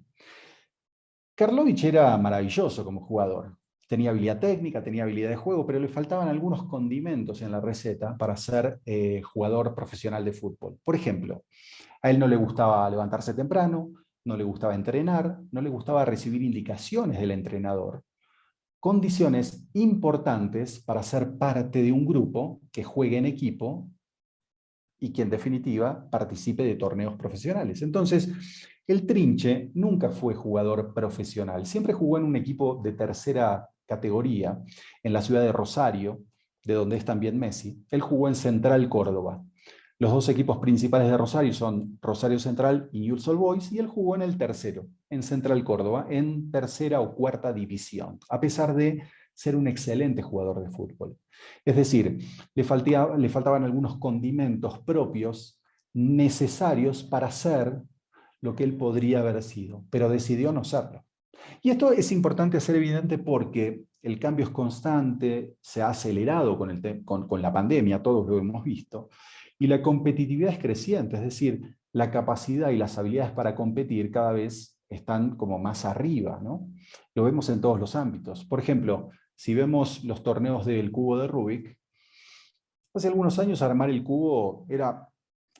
Karlovic era maravilloso como jugador. Tenía habilidad técnica, tenía habilidad de juego, pero le faltaban algunos condimentos en la receta para ser jugador profesional de fútbol. Por ejemplo, a él no le gustaba levantarse temprano, no le gustaba entrenar, no le gustaba recibir indicaciones del entrenador. Condiciones importantes para ser parte de un grupo que juegue en equipo y que en definitiva participe de torneos profesionales. Entonces, el Trinche nunca fue jugador profesional, siempre jugó en un equipo de tercera categoría, en la ciudad de Rosario, de donde es también Messi. Él jugó en Central Córdoba. Los dos equipos principales de Rosario son Rosario Central y Newell's Old Boys, y él jugó en el tercero, en Central Córdoba, en tercera o cuarta división, a pesar de ser un excelente jugador de fútbol. Es decir, le faltaban algunos condimentos propios necesarios para ser lo que él podría haber sido, pero decidió no serlo. Y esto es importante hacer evidente porque el cambio es constante, se ha acelerado con la pandemia, todos lo hemos visto, y la competitividad es creciente, es decir, la capacidad y las habilidades para competir cada vez están como más arriba, ¿no? Lo vemos en todos los ámbitos. Por ejemplo, si vemos los torneos del cubo de Rubik, hace algunos años armar el cubo era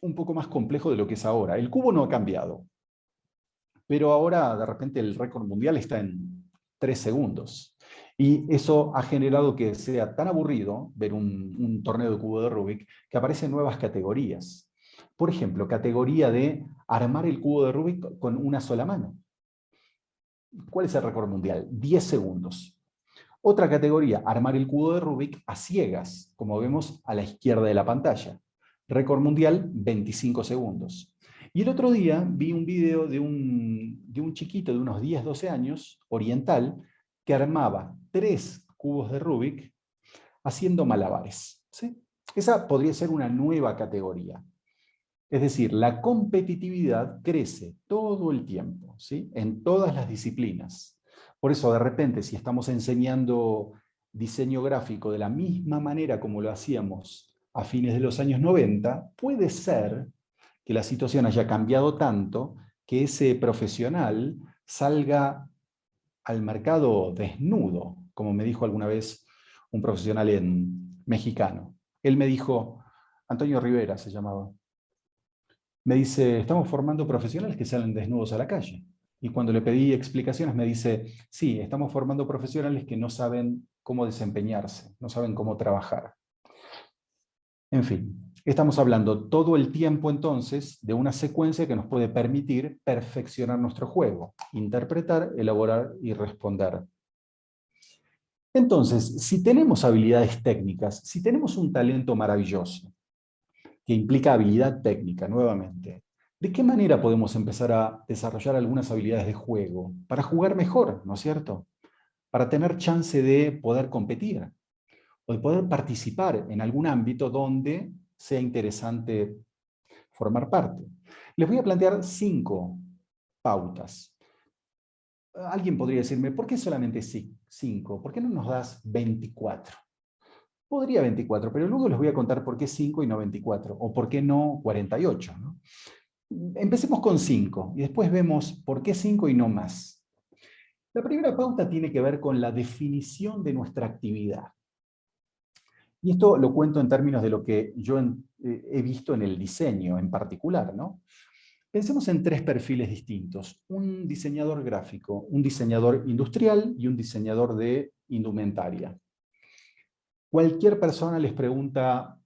un poco más complejo de lo que es ahora. El cubo no ha cambiado, pero ahora de repente el récord mundial está en 3 segundos. Y eso ha generado que sea tan aburrido ver un torneo de cubo de Rubik que aparecen nuevas categorías. Por ejemplo, categoría de armar el cubo de Rubik con una sola mano. ¿Cuál es el récord mundial? 10 segundos. Otra categoría, armar el cubo de Rubik a ciegas, como vemos a la izquierda de la pantalla. Récord mundial, 25 segundos. Y el otro día vi un video de un chiquito de unos 10, 12 años, oriental, que armaba 3 cubos de Rubik haciendo malabares. ¿Sí? Esa podría ser una nueva categoría. Es decir, la competitividad crece todo el tiempo, ¿sí? En todas las disciplinas. Por eso, de repente, si estamos enseñando diseño gráfico de la misma manera como lo hacíamos a fines de los años 90, puede ser que la situación haya cambiado tanto que ese profesional salga al mercado desnudo, como me dijo alguna vez un profesional mexicano. Él me dijo, Antonio Rivera se llamaba, me dice, estamos formando profesionales que salen desnudos a la calle. Y cuando le pedí explicaciones me dice, sí, estamos formando profesionales que no saben cómo desempeñarse, no saben cómo trabajar. En fin, estamos hablando todo el tiempo entonces de una secuencia que nos puede permitir perfeccionar nuestro juego, interpretar, elaborar y responder. Entonces, si tenemos habilidades técnicas, si tenemos un talento maravilloso, que implica habilidad técnica, nuevamente, ¿de qué manera podemos empezar a desarrollar algunas habilidades de juego? Para jugar mejor, ¿no es cierto? Para tener chance de poder competir, o de poder participar en algún ámbito donde sea interesante formar parte. Les voy a plantear 5 pautas. Alguien podría decirme, ¿por qué solamente 5? ¿Por qué no nos das 24? Podría 24, pero luego les voy a contar por qué 5 y no 24, o por qué no 48, ¿no? Empecemos con 5, y después vemos por qué 5 y no más. La primera pauta tiene que ver con la definición de nuestra actividad. Y esto lo cuento en términos de lo que yo he visto en el diseño en particular, ¿no? Pensemos en 3 perfiles distintos. Un diseñador gráfico, un diseñador industrial y un diseñador de indumentaria. Cualquier persona les pregunta,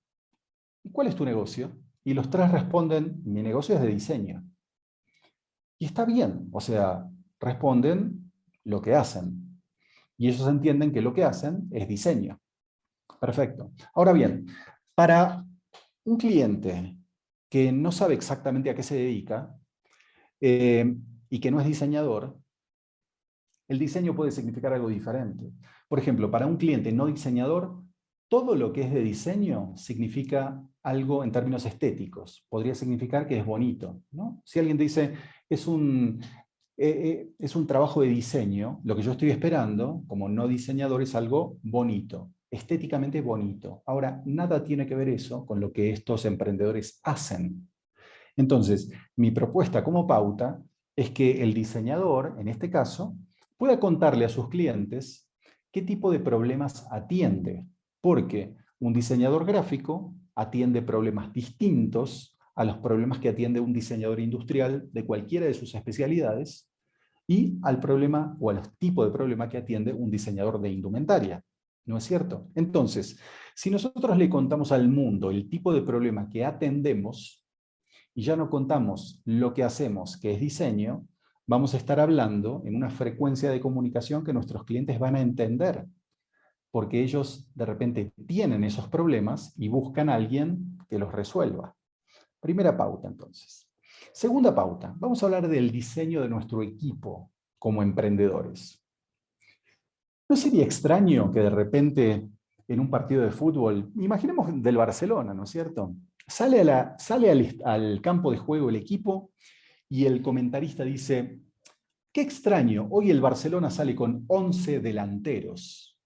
¿cuál es tu negocio? Y los 3 responden, mi negocio es de diseño. Y está bien, o sea, responden lo que hacen. Y ellos entienden que lo que hacen es diseño. Perfecto. Ahora bien, para un cliente que no sabe exactamente a qué se dedica, y que no es diseñador, el diseño puede significar algo diferente. Por ejemplo, para un cliente no diseñador, todo lo que es de diseño significa algo en términos estéticos. Podría significar que es bonito, ¿no? Si alguien dice, es un trabajo de diseño, lo que yo estoy esperando, como no diseñador, es algo bonito, estéticamente bonito. Ahora, nada tiene que ver eso con lo que estos emprendedores hacen. Entonces, mi propuesta como pauta es que el diseñador, en este caso, pueda contarle a sus clientes qué tipo de problemas atiende, porque un diseñador gráfico atiende problemas distintos a los problemas que atiende un diseñador industrial de cualquiera de sus especialidades y al problema o al tipo de problema que atiende un diseñador de indumentaria. ¿No es cierto? Entonces, si nosotros le contamos al mundo el tipo de problema que atendemos y ya no contamos lo que hacemos, que es diseño, vamos a estar hablando en una frecuencia de comunicación que nuestros clientes van a entender, porque ellos de repente tienen esos problemas y buscan a alguien que los resuelva. Primera pauta, entonces. Segunda pauta, vamos a hablar del diseño de nuestro equipo como emprendedores. ¿No sería extraño que de repente en un partido de fútbol, imaginemos del Barcelona, ¿no es cierto? Sale al campo de juego el equipo y el comentarista dice, qué extraño, hoy el Barcelona sale con 11 delanteros.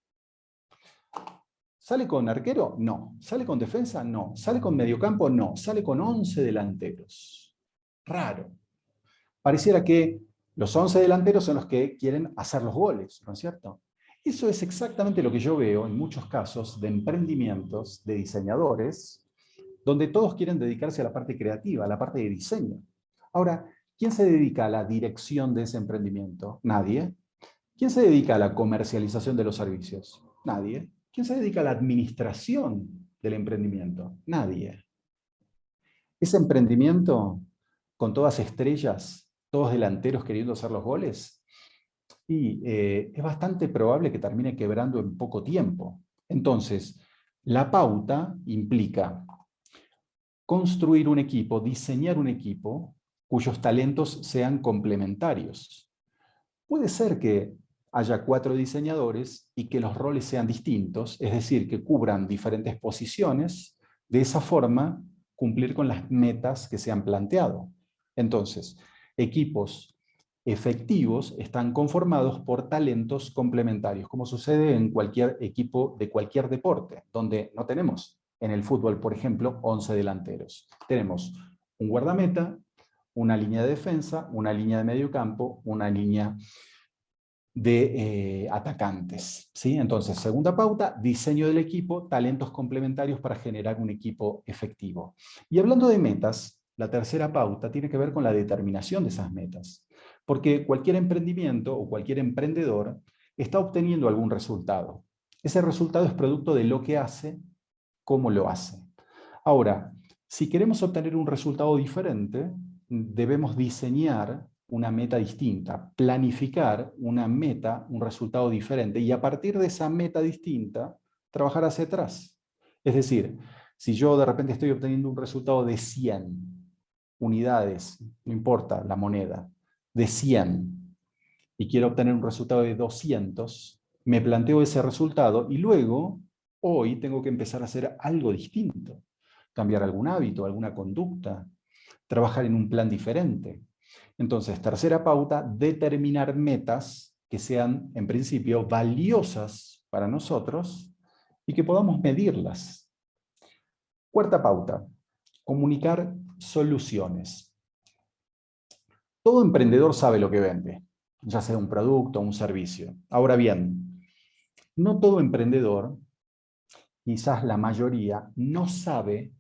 ¿Sale con arquero? No. ¿Sale con defensa? No. ¿Sale con mediocampo? No. Sale con 11 delanteros. Raro. Pareciera que los 11 delanteros son los que quieren hacer los goles, ¿no es cierto? Eso es exactamente lo que yo veo en muchos casos de emprendimientos, de diseñadores, donde todos quieren dedicarse a la parte creativa, a la parte de diseño. Ahora, ¿quién se dedica a la dirección de ese emprendimiento? Nadie. ¿Quién se dedica a la comercialización de los servicios? Nadie. ¿Quién se dedica a la administración del emprendimiento? Nadie. Ese emprendimiento, con todas estrellas, todos delanteros queriendo hacer los goles, y es bastante probable que termine quebrando en poco tiempo. Entonces, la pauta implica construir un equipo, diseñar un equipo cuyos talentos sean complementarios. Puede ser que haya 4 diseñadores y que los roles sean distintos, es decir, que cubran diferentes posiciones, de esa forma cumplir con las metas que se han planteado. Entonces, equipos efectivos están conformados por talentos complementarios, como sucede en cualquier equipo de cualquier deporte, donde no tenemos en el fútbol, por ejemplo, 11 delanteros. Tenemos un guardameta, una línea de defensa, una línea de medio campo, una línea de atacantes, ¿sí? Entonces, segunda pauta, diseño del equipo, talentos complementarios para generar un equipo efectivo. Y hablando de metas, la tercera pauta tiene que ver con la determinación de esas metas. Porque cualquier emprendimiento o cualquier emprendedor está obteniendo algún resultado. Ese resultado es producto de lo que hace, cómo lo hace. Ahora, si queremos obtener un resultado diferente, debemos diseñar una meta distinta, planificar una meta, un resultado diferente, y a partir de esa meta distinta, trabajar hacia atrás. Es decir, si yo de repente estoy obteniendo un resultado de 100 unidades, no importa la moneda, de 100, y quiero obtener un resultado de 200, me planteo ese resultado y luego, hoy, tengo que empezar a hacer algo distinto, cambiar algún hábito, alguna conducta, trabajar en un plan diferente. Entonces, tercera pauta, determinar metas que sean, en principio, valiosas para nosotros y que podamos medirlas. Cuarta pauta, comunicar soluciones. Todo emprendedor sabe lo que vende, ya sea un producto o un servicio. Ahora bien, no todo emprendedor, quizás la mayoría, no sabe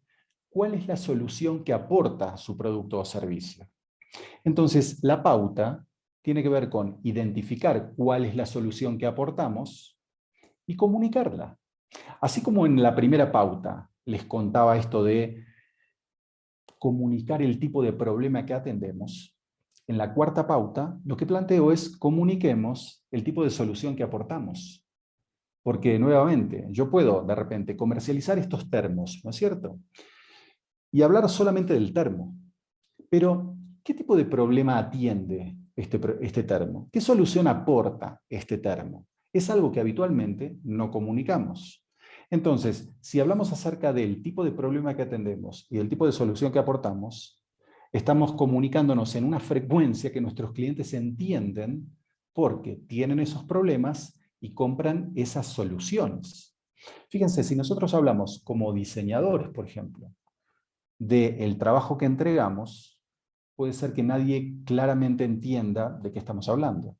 cuál es la solución que aporta su producto o servicio. Entonces, la pauta tiene que ver con identificar cuál es la solución que aportamos y comunicarla. Así como en la primera pauta les contaba esto de comunicar el tipo de problema que atendemos, en la cuarta pauta lo que planteo es comuniquemos el tipo de solución que aportamos. Porque, nuevamente, yo puedo de repente comercializar estos termos, ¿no es cierto? Y hablar solamente del termo. Pero, ¿Qué tipo de problema atiende este termo? ¿Qué solución aporta este termo? Es algo que habitualmente no comunicamos. Entonces, si hablamos acerca del tipo de problema que atendemos y del tipo de solución que aportamos, estamos comunicándonos en una frecuencia que nuestros clientes entienden porque tienen esos problemas y compran esas soluciones. Fíjense, si nosotros hablamos como diseñadores, por ejemplo, del trabajo que entregamos, puede ser que nadie claramente entienda de qué estamos hablando.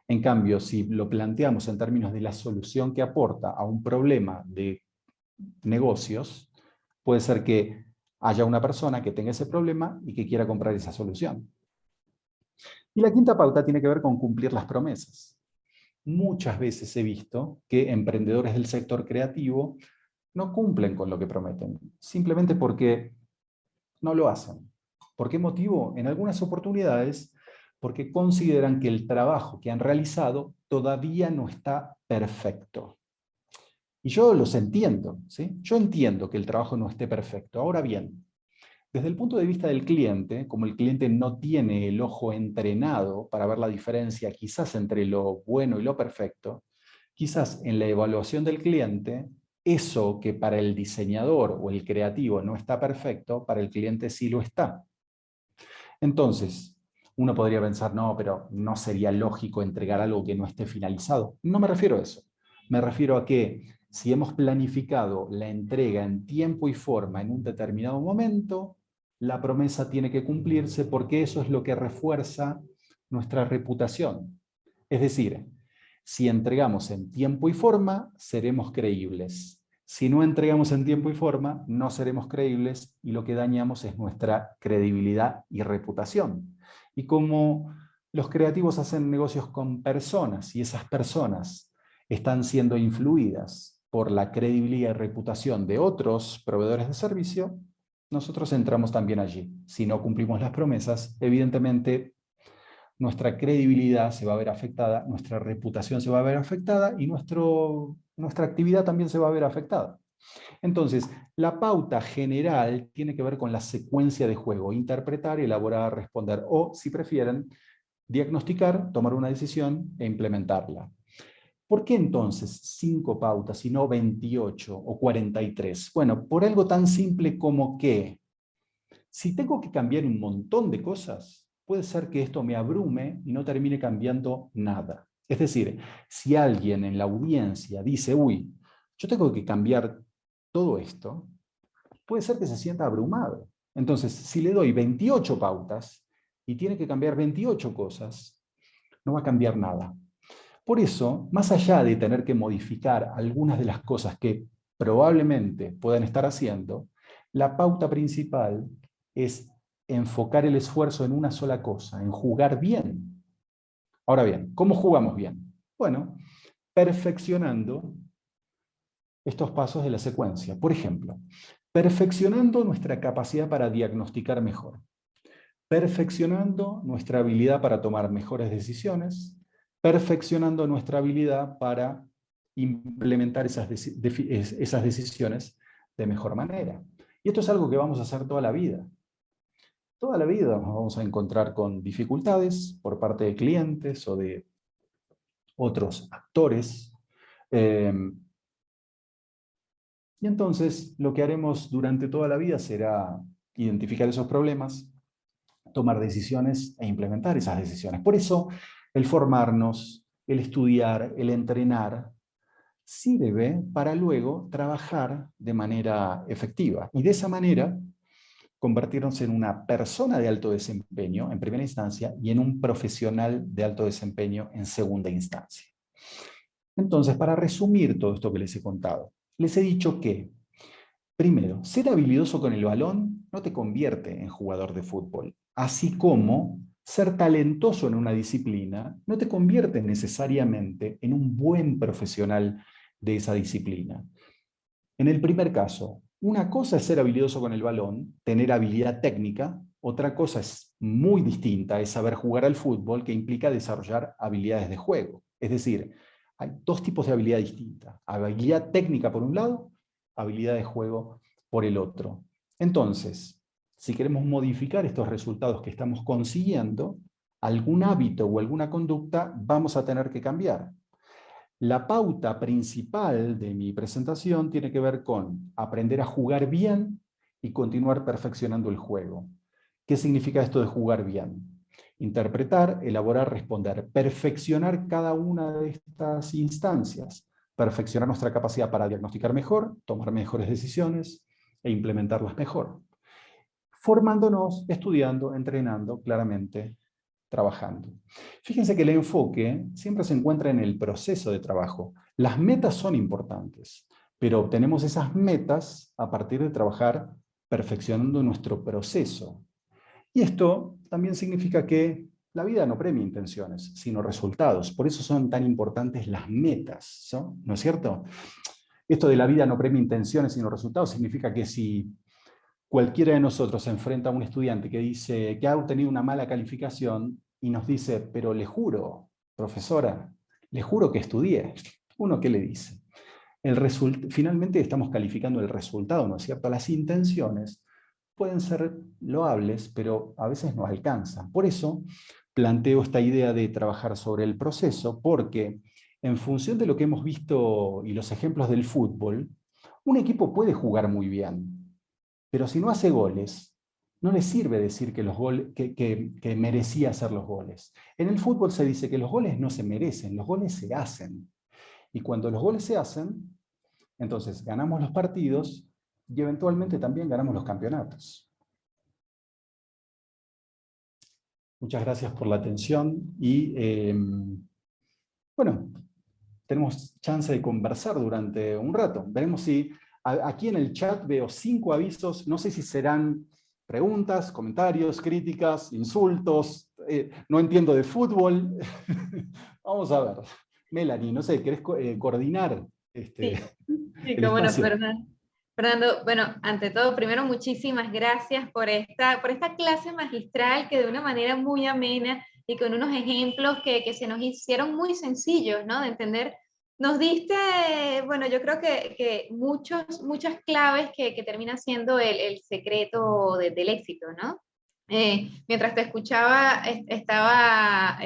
En cambio, si lo planteamos en términos de la solución que aporta a un problema de negocios, puede ser que haya una persona que tenga ese problema y que quiera comprar esa solución. Y la quinta pauta tiene que ver con cumplir las promesas. Muchas veces he visto que emprendedores del sector creativo no cumplen con lo que prometen, simplemente porque no lo hacen. ¿Por qué motivo? En algunas oportunidades, porque consideran que el trabajo que han realizado todavía no está perfecto. Y yo los entiendo, ¿sí? Yo entiendo que el trabajo no esté perfecto. Ahora bien, desde el punto de vista del cliente, como el cliente no tiene el ojo entrenado para ver la diferencia quizás entre lo bueno y lo perfecto, quizás en la evaluación del cliente, eso que para el diseñador o el creativo no está perfecto, para el cliente sí lo está. Entonces, uno podría pensar, no, pero no sería lógico entregar algo que no esté finalizado. No me refiero a eso. Me refiero a que si hemos planificado la entrega en tiempo y forma en un determinado momento, la promesa tiene que cumplirse porque eso es lo que refuerza nuestra reputación. Es decir, si entregamos en tiempo y forma, seremos creíbles. Si no entregamos en tiempo y forma, no seremos creíbles y lo que dañamos es nuestra credibilidad y reputación. Y como los creativos hacen negocios con personas y esas personas están siendo influidas por la credibilidad y reputación de otros proveedores de servicio, nosotros entramos también allí. Si no cumplimos las promesas, evidentemente nuestra credibilidad se va a ver afectada, nuestra reputación se va a ver afectada y nuestra actividad también se va a ver afectada. Entonces, la pauta general tiene que ver con la secuencia de juego: interpretar, elaborar, responder, o, si prefieren, diagnosticar, tomar una decisión e implementarla. ¿Por qué entonces 5 pautas y no 28 o 43? Bueno, por algo tan simple como que, si tengo que cambiar un montón de cosas, puede ser que esto me abrume y no termine cambiando nada. Es decir, si alguien en la audiencia dice, uy, yo tengo que cambiar todo esto, puede ser que se sienta abrumado. Entonces, si le doy 28 pautas y tiene que cambiar 28 cosas, no va a cambiar nada. Por eso, más allá de tener que modificar algunas de las cosas que probablemente puedan estar haciendo, la pauta principal es enfocar el esfuerzo en una sola cosa, en jugar bien. Ahora bien, ¿cómo jugamos bien? Bueno, perfeccionando estos pasos de la secuencia. Por ejemplo, perfeccionando nuestra capacidad para diagnosticar mejor, perfeccionando nuestra habilidad para tomar mejores decisiones, perfeccionando nuestra habilidad para implementar esas decisiones de mejor manera. Y esto es algo que vamos a hacer toda la vida. Toda la vida nos vamos a encontrar con dificultades por parte de clientes o de otros actores. Y entonces lo que haremos durante toda la vida será identificar esos problemas, tomar decisiones e implementar esas decisiones. Por eso el formarnos, el estudiar, el entrenar, sirve para luego trabajar de manera efectiva. Y de esa manera convertirnos en una persona de alto desempeño en primera instancia y en un profesional de alto desempeño en segunda instancia. Entonces, para resumir todo esto que les he contado, les he dicho que, primero, ser habilidoso con el balón no te convierte en jugador de fútbol, así como ser talentoso en una disciplina no te convierte necesariamente en un buen profesional de esa disciplina. En el primer caso, una cosa es ser habilidoso con el balón, tener habilidad técnica, otra cosa es muy distinta, es saber jugar al fútbol, que implica desarrollar habilidades de juego. Es decir, hay 2 tipos de habilidad distinta: habilidad técnica por un lado, habilidad de juego por el otro. Entonces, si queremos modificar estos resultados que estamos consiguiendo, algún hábito o alguna conducta vamos a tener que cambiar. La pauta principal de mi presentación tiene que ver con aprender a jugar bien y continuar perfeccionando el juego. ¿Qué significa esto de jugar bien? Interpretar, elaborar, responder, perfeccionar cada una de estas instancias, perfeccionar nuestra capacidad para diagnosticar mejor, tomar mejores decisiones e implementarlas mejor. Formándonos, estudiando, entrenando, claramente, trabajando. Fíjense que el enfoque siempre se encuentra en el proceso de trabajo. Las metas son importantes, pero obtenemos esas metas a partir de trabajar perfeccionando nuestro proceso. Y esto también significa que la vida no premia intenciones, sino resultados. Por eso son tan importantes las metas, ¿no es cierto? Esto de la vida no premia intenciones, sino resultados, significa que si cualquiera de nosotros se enfrenta a un estudiante que dice que ha obtenido una mala calificación y nos dice, pero le juro, profesora, le juro que estudié. ¿Uno qué le dice? Finalmente estamos calificando el resultado, ¿no es cierto? Las intenciones pueden ser loables, pero a veces no alcanzan. Por eso planteo esta idea de trabajar sobre el proceso, porque en función de lo que hemos visto y los ejemplos del fútbol, un equipo puede jugar muy bien, pero si no hace goles, no le sirve decir que, que merecía hacer los goles. En el fútbol se dice que los goles no se merecen, los goles se hacen. Y cuando los goles se hacen, entonces ganamos los partidos y eventualmente también ganamos los campeonatos. Muchas gracias por la atención y bueno, tenemos chance de conversar durante un rato. Veremos si aquí en el chat veo 5 avisos, no sé si serán preguntas, comentarios, críticas, insultos, no entiendo de fútbol. Vamos a ver. Melanie, no sé, ¿querés coordinar
Sí,
el
cómo no,
espacio?
Fernando, bueno, ante todo, primero muchísimas gracias por esta clase magistral que de una manera muy amena y con unos ejemplos que se nos hicieron muy sencillos, ¿no? De entender. Nos diste, bueno, yo creo que muchas claves que terminan siendo el secreto del éxito, ¿no? Mientras te escuchaba, estaba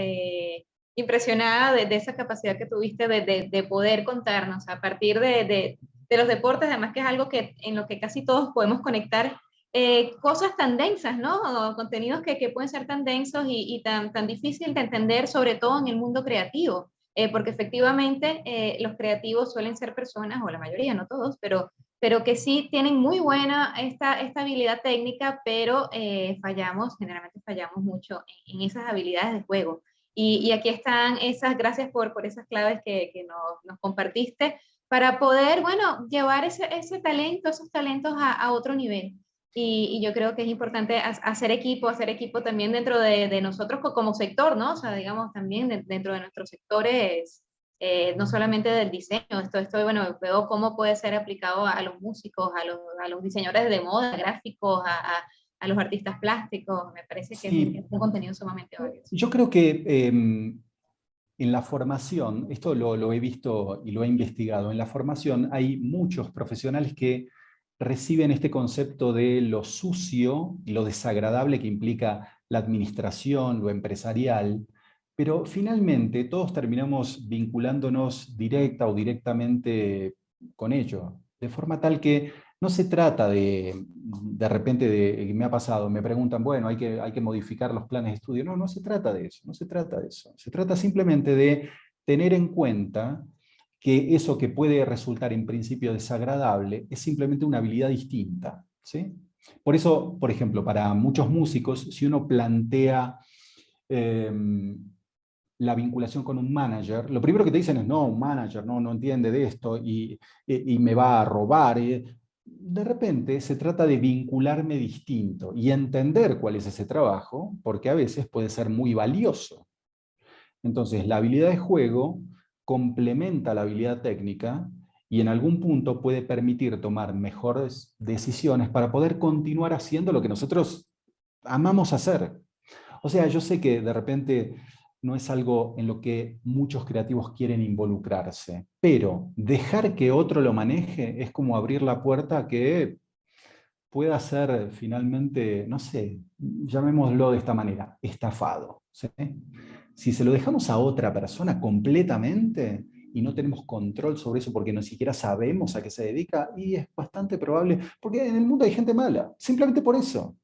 impresionada de esa capacidad que tuviste de poder contarnos a partir de los deportes, además que es algo en lo que casi todos podemos conectar cosas tan densas, ¿no? O contenidos que pueden ser tan densos y tan difícil de entender, sobre todo en el mundo creativo. Porque efectivamente los creativos suelen ser personas, o la mayoría, no todos, pero que sí tienen muy buena esta habilidad técnica, pero generalmente fallamos mucho en esas habilidades de juego. Y aquí están gracias por esas claves que nos compartiste, para poder, bueno, llevar esos talentos a otro nivel. Y yo creo que es importante hacer equipo también dentro de nosotros como sector, ¿no? O sea, digamos, también dentro de nuestros sectores, no solamente del diseño, bueno, veo cómo puede ser aplicado a los músicos, a los diseñadores de moda, gráficos, a los artistas plásticos. Me parece que
Sí.
es un contenido sumamente valioso.
Yo creo que en la formación, esto lo he visto y lo he investigado, en la formación hay muchos profesionales que reciben este concepto de lo sucio y lo desagradable que implica la administración, lo empresarial, pero finalmente todos terminamos vinculándonos directa o directamente con ello, de forma tal que no se trata de repente, me ha pasado, me preguntan, bueno, hay que modificar los planes de estudio. No, no se trata de eso, no se trata de eso. Se trata simplemente de tener en cuenta que eso que puede resultar en principio desagradable es simplemente una habilidad distinta, ¿sí? Por eso, por ejemplo, para muchos músicos, si uno plantea la vinculación con un manager, lo primero que te dicen es, no, un manager no entiende de esto y me va a robar. De repente se trata de vincularme distinto y entender cuál es ese trabajo, porque a veces puede ser muy valioso. Entonces, la habilidad de juego complementa la habilidad técnica y en algún punto puede permitir tomar mejores decisiones para poder continuar haciendo lo que nosotros amamos hacer. O sea, yo sé que de repente no es algo en lo que muchos creativos quieren involucrarse, pero dejar que otro lo maneje es como abrir la puerta a que pueda ser finalmente, no sé, llamémoslo de esta manera, estafado, ¿sí? Si se lo dejamos a otra persona completamente y no tenemos control sobre eso porque ni siquiera sabemos a qué se dedica, y es bastante probable, porque en el mundo hay gente mala, simplemente por eso,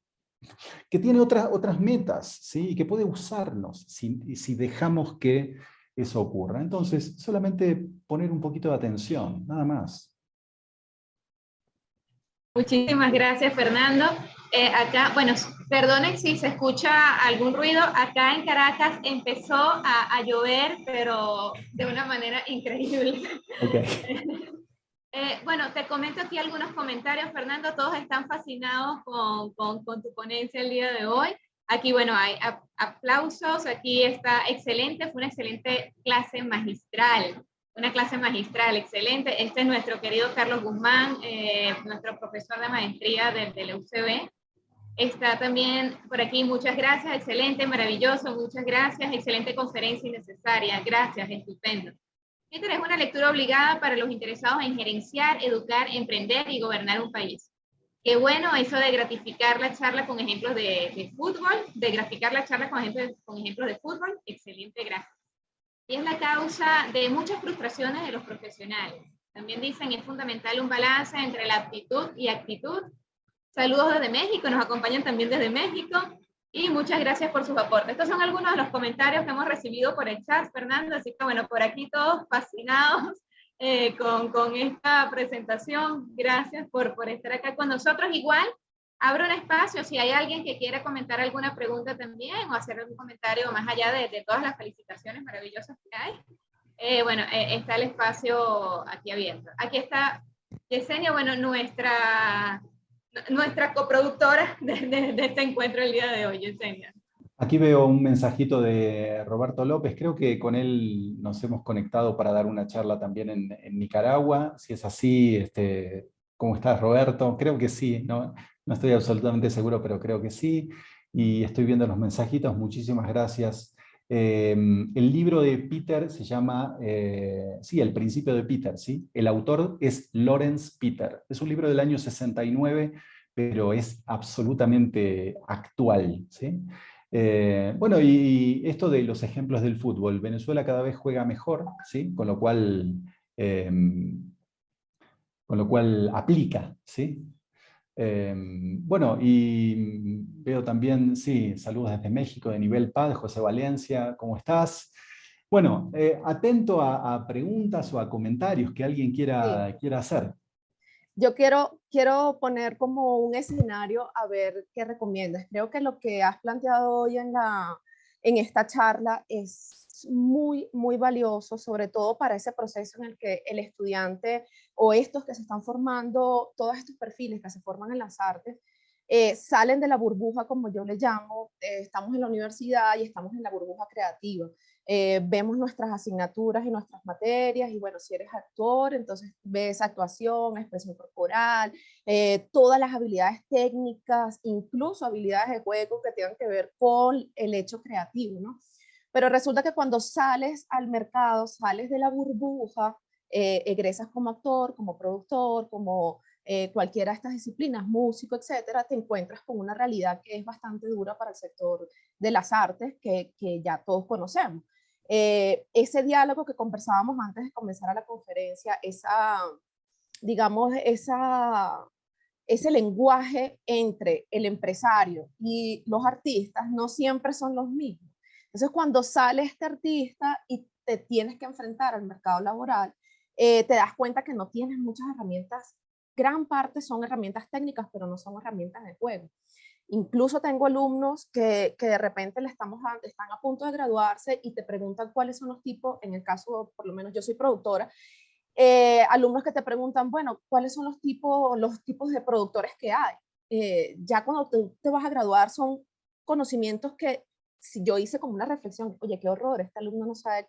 que tiene otras metas, ¿sí? Y que puede usarnos si dejamos que eso ocurra. Entonces, solamente poner un poquito de atención, nada más.
Muchísimas gracias, Fernando. Acá, bueno, perdonen si se escucha algún ruido. Acá en Caracas empezó a llover, pero de una manera increíble.
Okay.
Bueno, te comento aquí algunos comentarios, Fernando. Todos están fascinados con tu ponencia el día de hoy. Aquí, bueno, hay aplausos. Aquí está excelente. Fue una excelente clase magistral. Una clase magistral, excelente. Este es nuestro querido Carlos Guzmán, nuestro profesor de maestría de la UCB. Está también por aquí, muchas gracias, excelente, maravilloso, muchas gracias, excelente conferencia innecesaria, gracias, estupendo. Esta es una lectura obligada para los interesados en gerenciar, educar, emprender y gobernar un país. Qué bueno eso de gratificar la charla con ejemplos de fútbol, de graficar la charla con ejemplos de fútbol, excelente, gracias. Y es la causa de muchas frustraciones de los profesionales. También dicen, es fundamental un balance entre la aptitud y actitud. Saludos desde México, nos acompañan también desde México, y muchas gracias por sus aportes. Estos son algunos de los comentarios que hemos recibido por el chat, Fernando, así que bueno, por aquí todos fascinados con esta presentación. Gracias por estar acá con nosotros. Igual, abro un espacio si hay alguien que quiera comentar alguna pregunta también o hacer algún comentario más allá de todas las felicitaciones maravillosas que hay. Bueno, está el espacio aquí abierto. Aquí está Yesenia, bueno, nuestra coproductora de este encuentro el día de hoy, Yesenia.
Aquí veo un mensajito de Roberto López, creo que con él nos hemos conectado para dar una charla también en Nicaragua. Si es así, ¿cómo estás, Roberto? Creo que sí, no estoy absolutamente seguro, pero creo que sí. Y estoy viendo los mensajitos, muchísimas gracias. El libro de Peter se llama, sí, El principio de Peter, ¿sí? El autor es Lawrence Peter. Es un libro del año 69, pero es absolutamente actual, ¿sí? Bueno, y esto de los ejemplos del fútbol, Venezuela cada vez juega mejor, ¿sí? Con lo cual aplica, ¿sí? Bueno, y veo también, sí, saludos desde México, de Nivel Paz, José Valencia, ¿cómo estás? Bueno, atento a preguntas o a comentarios que alguien quiera hacer.
Yo quiero poner como un escenario a ver qué recomiendas. Creo que lo que has planteado hoy en esta charla es muy, muy valioso, sobre todo para ese proceso en el que el estudiante o estos que se están formando, todos estos perfiles que se forman en las artes, salen de la burbuja, como yo le llamo. Estamos en la universidad y estamos en la burbuja creativa. Vemos nuestras asignaturas y nuestras materias, y bueno, si eres actor, entonces ves actuación, expresión corporal, todas las habilidades técnicas, incluso habilidades de juego que tengan que ver con el hecho creativo, ¿no? Pero resulta que cuando sales al mercado, sales de la burbuja, egresas como actor, como productor, como cualquiera de estas disciplinas, músico, etcétera, te encuentras con una realidad que es bastante dura para el sector de las artes que ya todos conocemos. Ese diálogo que conversábamos antes de comenzar a la conferencia, ese lenguaje entre el empresario y los artistas no siempre son los mismos. Entonces, cuando sale este artista y te tienes que enfrentar al mercado laboral, te das cuenta que no tienes muchas herramientas. Gran parte son herramientas técnicas, pero no son herramientas de juego. Incluso tengo alumnos que de repente están a punto de graduarse y te preguntan cuáles son los tipos, en el caso, por lo menos yo soy productora, alumnos que te preguntan, bueno, ¿cuáles son los tipos de productores que hay? Ya cuando te vas a graduar son conocimientos que, si yo hice como una reflexión, oye, qué horror, este alumno no sabe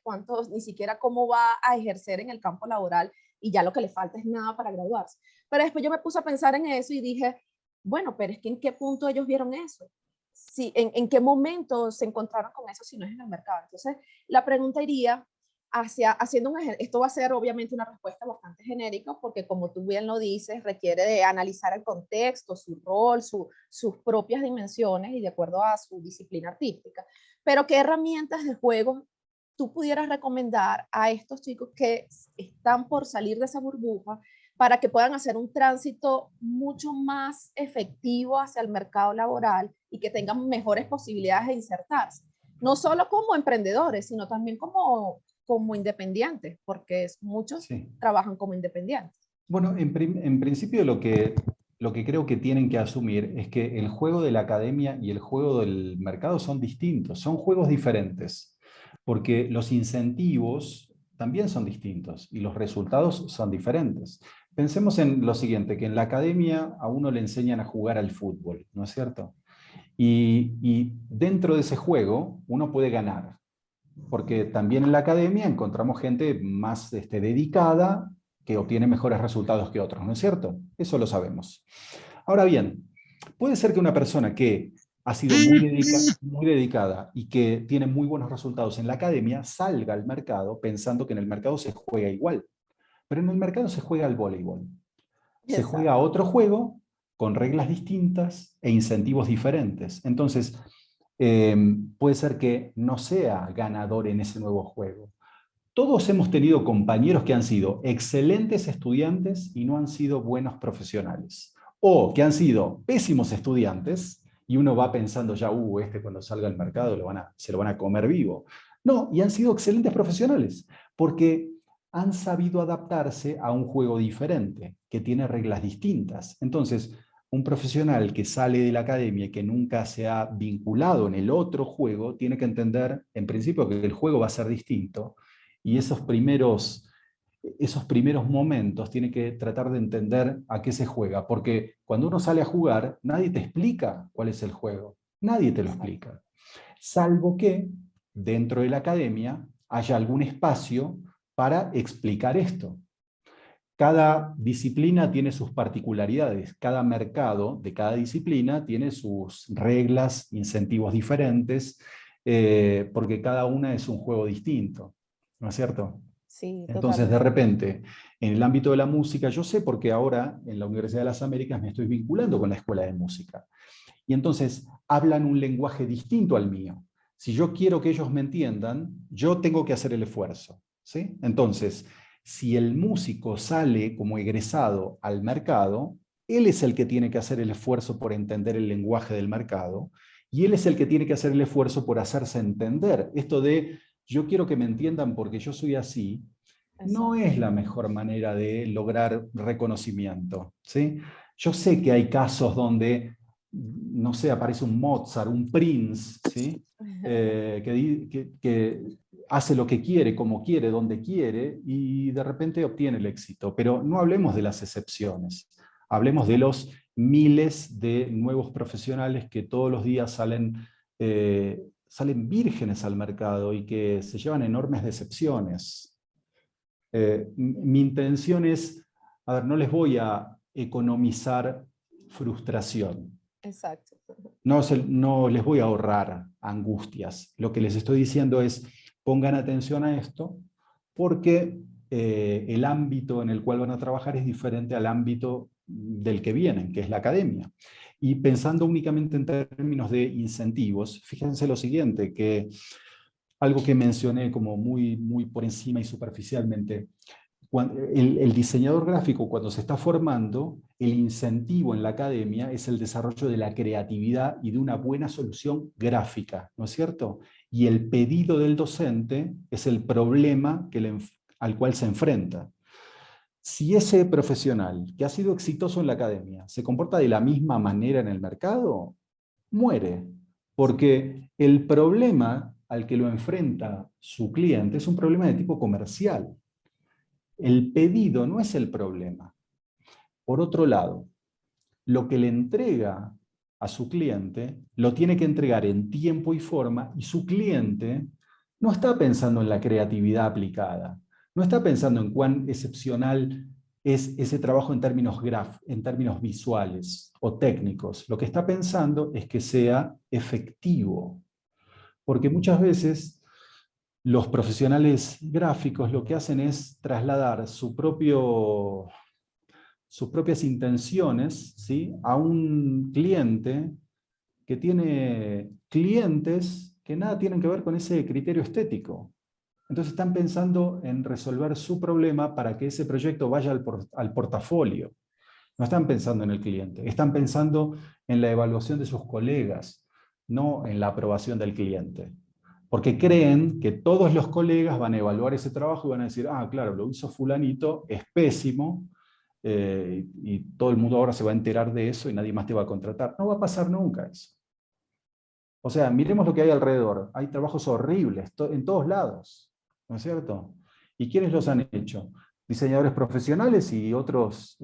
ni siquiera cómo va a ejercer en el campo laboral, y ya lo que le falta es nada para graduarse. Pero después yo me puse a pensar en eso y dije, bueno, pero es que ¿en qué punto ellos vieron eso? ¿En qué momento se encontraron con eso si no es en el mercado? Entonces, la pregunta iría haciendo esto va a ser obviamente una respuesta bastante genérica, porque como tú bien lo dices, requiere de analizar el contexto, su rol, sus propias dimensiones y de acuerdo a su disciplina artística. Pero ¿qué herramientas de juego tú pudieras recomendar a estos chicos que están por salir de esa burbuja para que puedan hacer un tránsito mucho más efectivo hacia el mercado laboral y que tengan mejores posibilidades de insertarse? No solo como emprendedores, sino también como independientes, porque muchos trabajan como independientes.
Bueno, en principio lo que creo que tienen que asumir es que el juego de la academia y el juego del mercado son distintos, son juegos diferentes, porque los incentivos también son distintos y los resultados son diferentes. Pensemos en lo siguiente, que en la academia a uno le enseñan a jugar al fútbol, ¿no es cierto? Y dentro de ese juego uno puede ganar, porque también en la academia encontramos gente más dedicada, que obtiene mejores resultados que otros, ¿no es cierto? Eso lo sabemos. Ahora bien, puede ser que una persona que ha sido muy dedicada y que tiene muy buenos resultados en la academia salga al mercado pensando que en el mercado se juega igual. Pero en el mercado se juega al voleibol. Se juega a otro juego con reglas distintas e incentivos diferentes. Entonces, puede ser que no sea ganador en ese nuevo juego. Todos hemos tenido compañeros que han sido excelentes estudiantes y no han sido buenos profesionales. O que han sido pésimos estudiantes y uno va pensando ya, cuando salga al mercado se lo van a comer vivo. No, y han sido excelentes profesionales, porque han sabido adaptarse a un juego diferente, que tiene reglas distintas. Entonces, un profesional que sale de la academia y que nunca se ha vinculado en el otro juego, tiene que entender, en principio, que el juego va a ser distinto, y esos primeros momentos tiene que tratar de entender a qué se juega, porque cuando uno sale a jugar, nadie te explica cuál es el juego, nadie te lo explica, salvo que dentro de la academia haya algún espacio para explicar esto. Cada disciplina tiene sus particularidades, cada mercado de cada disciplina tiene sus reglas, incentivos diferentes, porque cada una es un juego distinto, ¿no es cierto?
Sí,
entonces, de repente, en el ámbito de la música, yo sé porque ahora en la Universidad de las Américas me estoy vinculando con la Escuela de Música. Y entonces hablan un lenguaje distinto al mío. Si yo quiero que ellos me entiendan, yo tengo que hacer el esfuerzo, ¿sí? Entonces, si el músico sale como egresado al mercado, él es el que tiene que hacer el esfuerzo por entender el lenguaje del mercado, y él es el que tiene que hacer el esfuerzo por hacerse entender. Esto de yo quiero que me entiendan porque yo soy así, no es la mejor manera de lograr reconocimiento, ¿sí? Yo sé que hay casos donde, no sé, aparece un Mozart, un Prince, ¿sí? Que hace lo que quiere, como quiere, donde quiere, y de repente obtiene el éxito. Pero no hablemos de las excepciones, hablemos de los miles de nuevos profesionales que todos los días salen vírgenes al mercado y que se llevan enormes decepciones. Mi intención es, a ver, no les voy a economizar frustración.
Exacto.
No les voy a ahorrar angustias. Lo que les estoy diciendo es, pongan atención a esto, porque el ámbito en el cual van a trabajar es diferente al ámbito del que vienen, que es la academia. Y pensando únicamente en términos de incentivos, fíjense lo siguiente, que algo que mencioné como muy por encima y superficialmente, el diseñador gráfico cuando se está formando, el incentivo en la academia es el desarrollo de la creatividad y de una buena solución gráfica, ¿no es cierto? Y el pedido del docente es el problema al cual se enfrenta. Si ese profesional que ha sido exitoso en la academia se comporta de la misma manera en el mercado, muere, porque el problema al que lo enfrenta su cliente es un problema de tipo comercial. El pedido no es el problema. Por otro lado, lo que le entrega a su cliente, lo tiene que entregar en tiempo y forma, y su cliente no está pensando en la creatividad aplicada, no está pensando en cuán excepcional es ese trabajo en términos visuales o técnicos. Lo que está pensando es que sea efectivo. Porque muchas veces los profesionales gráficos lo que hacen es trasladar sus propias intenciones, ¿sí?, a un cliente que tiene clientes que nada tienen que ver con ese criterio estético. Entonces están pensando en resolver su problema para que ese proyecto vaya al portafolio. No están pensando en el cliente, están pensando en la evaluación de sus colegas, no en la aprobación del cliente. Porque creen que todos los colegas van a evaluar ese trabajo y van a decir, ah, claro, lo hizo fulanito, es pésimo, y todo el mundo ahora se va a enterar de eso y nadie más te va a contratar. No va a pasar nunca eso. O sea, miremos lo que hay alrededor. Hay trabajos horribles en todos lados, ¿no es cierto? ¿Y quiénes los han hecho? Diseñadores profesionales y otros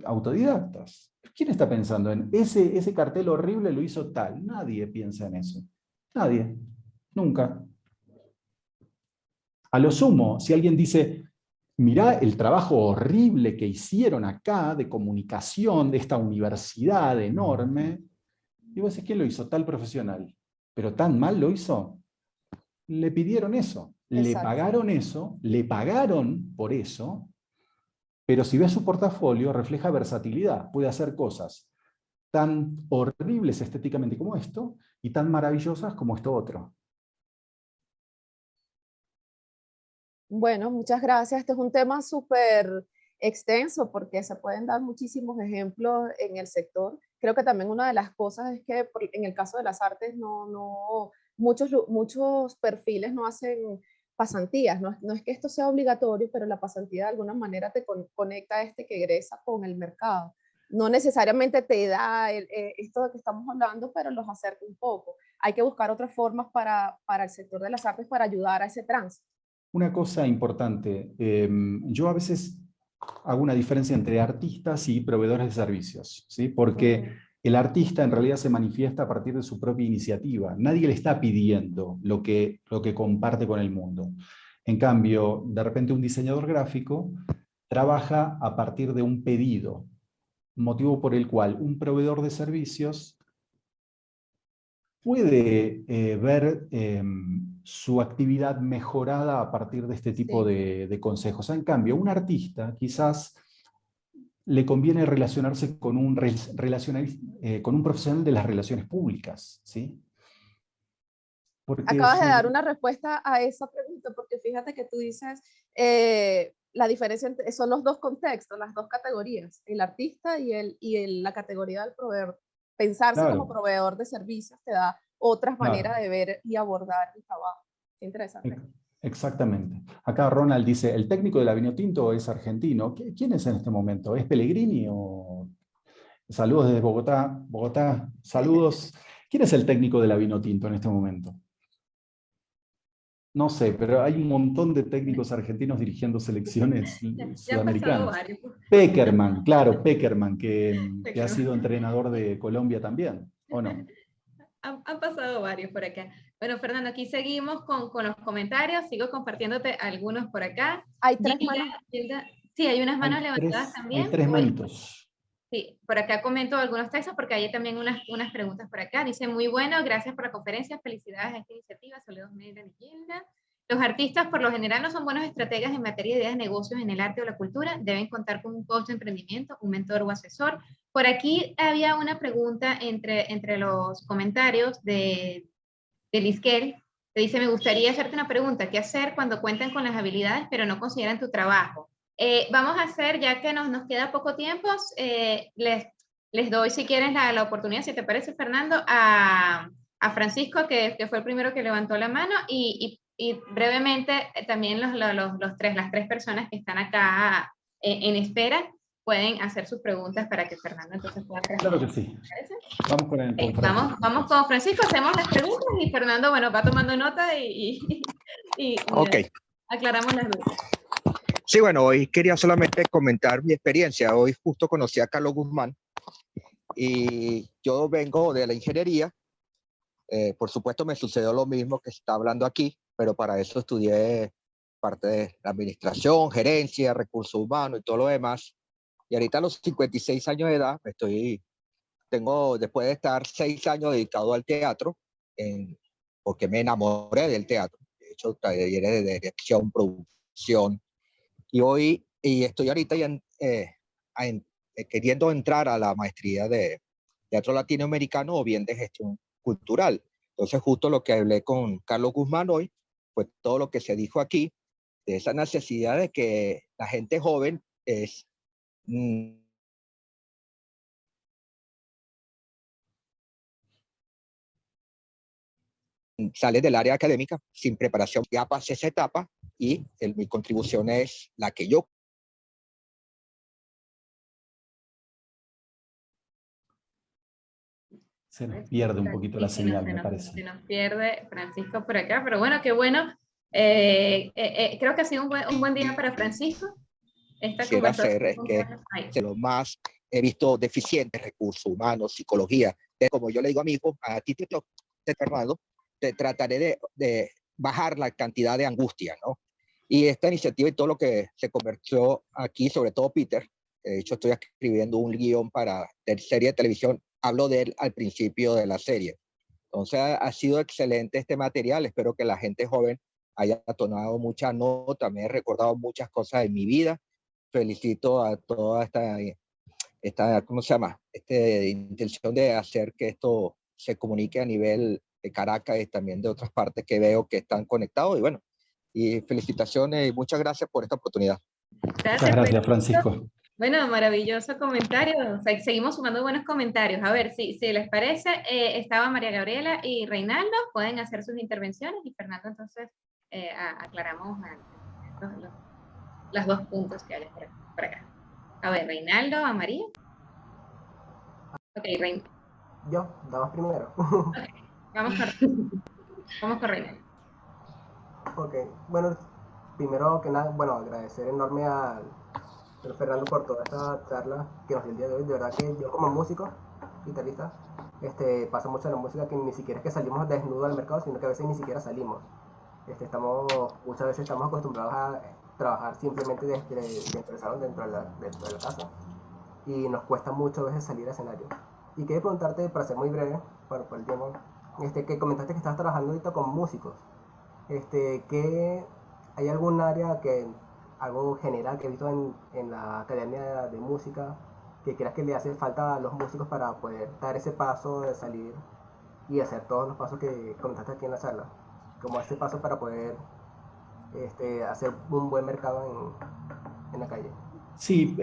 autodidactas. ¿Quién está pensando en ese cartel horrible lo hizo tal? Nadie piensa en eso. Nadie. Nunca. A lo sumo, si alguien dice, mirá el trabajo horrible que hicieron acá de comunicación de esta universidad enorme, y vos decís, ¿quién lo hizo? Tal profesional. Pero tan mal lo hizo. Le pidieron eso. Le pagaron eso, le pagaron por eso, pero si ves su portafolio, refleja versatilidad. Puede hacer cosas tan horribles estéticamente como esto, y tan maravillosas como esto otro.
Bueno, muchas gracias. Este es un tema súper extenso porque se pueden dar muchísimos ejemplos en el sector. Creo que también una de las cosas es que en el caso de las artes muchos perfiles no hacen pasantías. No es que esto sea obligatorio, pero la pasantía de alguna manera te conecta a este que egresa con el mercado. No necesariamente te da esto de que estamos hablando, pero los acerca un poco. Hay que buscar otras formas para el sector de las artes para ayudar a ese tránsito.
Una cosa importante, yo a veces hago una diferencia entre artistas y proveedores de servicios, ¿sí? Porque el artista en realidad se manifiesta a partir de su propia iniciativa. Nadie le está pidiendo lo que comparte con el mundo. En cambio, de repente un diseñador gráfico trabaja a partir de un pedido, motivo por el cual un proveedor de servicios puede ver su actividad mejorada a partir de este tipo de consejos. En cambio, un artista quizás le conviene relacionarse con un profesional de las relaciones públicas, ¿sí? Porque
acabas de dar una respuesta a esa pregunta, porque fíjate que tú dices la diferencia son los dos contextos, las dos categorías, el artista y la categoría del proveedor. Pensarse como proveedor de servicios te da otras maneras de ver y abordar el trabajo. Qué interesante.
Exactamente. Acá Ronald dice, ¿el técnico de la Vinotinto es argentino? ¿Quién es en este momento? ¿Es Pellegrini o...? Saludos desde Bogotá. Bogotá, saludos. ¿Quién es el técnico de la Vinotinto en este momento? No sé, pero hay un montón de técnicos argentinos dirigiendo selecciones sudamericanas. Peckerman, claro, Peckerman, que ha sido entrenador de Colombia también, ¿o no?
Han pasado varios por acá. Bueno, Fernando, aquí seguimos con los comentarios. Sigo compartiéndote algunos por acá.
Hay tres manos.
Sí, hay unas manos levantadas también.
Hay tres manitos.
Sí, por acá comento algunos textos porque hay también unas preguntas por acá. Dice, muy bueno, gracias por la conferencia, felicidades a esta iniciativa. Saludos, Meira y Gilda. Los artistas por lo general no son buenos estrategas en materia de ideas de negocios en el arte o la cultura. Deben contar con un coach de emprendimiento, un mentor o asesor. Por aquí había una pregunta entre los comentarios de Lisquel. Te dice, me gustaría hacerte una pregunta. ¿Qué hacer cuando cuentan con las habilidades pero no consideran tu trabajo? Vamos a hacer, ya que nos queda poco tiempo, les doy, si quieres, la oportunidad, si te parece, Fernando, a Francisco, que fue el primero que levantó la mano, y brevemente también las tres personas que están acá en espera pueden hacer sus preguntas para que Fernando entonces pueda responder.
Claro que sí. Vamos con Francisco.
Vamos con Francisco, hacemos las preguntas y Fernando, bueno, va tomando nota y aclaramos las dudas.
Sí, bueno, hoy quería solamente comentar mi experiencia. Hoy justo conocí a Carlos Guzmán y yo vengo de la ingeniería. Por supuesto me sucedió lo mismo que se está hablando aquí, pero para eso estudié parte de la administración, gerencia, recursos humanos y todo lo demás. Y ahorita a los 56 años de edad, después de estar 6 años dedicado al teatro, porque me enamoré del teatro. De hecho talleres de dirección, producción, y estoy ahorita ya queriendo entrar a la maestría de teatro latinoamericano o bien de gestión cultural. Entonces, justo lo que hablé con Carlos Guzmán hoy, pues todo lo que se dijo aquí, de esa necesidad de que la gente joven sale del área académica sin preparación. Ya pasé esa etapa y mi contribución es la que yo.
Se nos pierde un poquito la señal, me parece.
Se nos pierde Francisco por acá, pero bueno, qué bueno. Creo que ha sido un buen día para Francisco.
Quisiera hacer es que de lo más he visto deficientes recursos humanos, psicología. Como yo le digo a mi hijo, a ti te toca, Fernando, te trataré de bajar la cantidad de angustia, ¿no? Y esta iniciativa y todo lo que se convirtió aquí, sobre todo Peter, de hecho estoy escribiendo un guión para serie de televisión, hablo de él al principio de la serie. Entonces ha sido excelente este material, espero que la gente joven haya tomado mucha nota, me he recordado muchas cosas de mi vida. Felicito a toda esta ¿cómo se llama? Intención de hacer que esto se comunique a nivel de Caracas y también de otras partes que veo que están conectados. Y bueno, y felicitaciones y muchas gracias por esta oportunidad.
Muchas gracias, Francisco.
Bueno, maravilloso comentario. O sea, seguimos sumando buenos comentarios. A ver, si les parece, estaba María Gabriela y Reinaldo, pueden hacer sus intervenciones y Fernando, entonces aclaramos los dos puntos que hay por acá. A ver, Reinaldo, a María. Ok, Reinaldo.
Yo, damos primero.
Okay, vamos con Reinaldo.
Ok, bueno, primero que nada, bueno, agradecer enorme a Fernando por toda esta charla que nos dio el día de hoy. De verdad que yo como músico, guitarrista, pasa mucho en la música que ni siquiera es que salimos desnudos al mercado, sino que a veces ni siquiera salimos. Muchas veces estamos acostumbrados a trabajar simplemente dentro del salón, dentro de la casa, y nos cuesta mucho a veces salir al escenario. Y quería preguntarte, para ser muy breve, por el tiempo, que comentaste que estás trabajando ahorita con músicos. ¿Hay algún área algo general que he visto en la academia de música que creas que le hace falta a los músicos para poder dar ese paso de salir y hacer todos los pasos que comentaste aquí en la charla? Como ese paso para poder hacer un buen mercado en la calle.
Sí,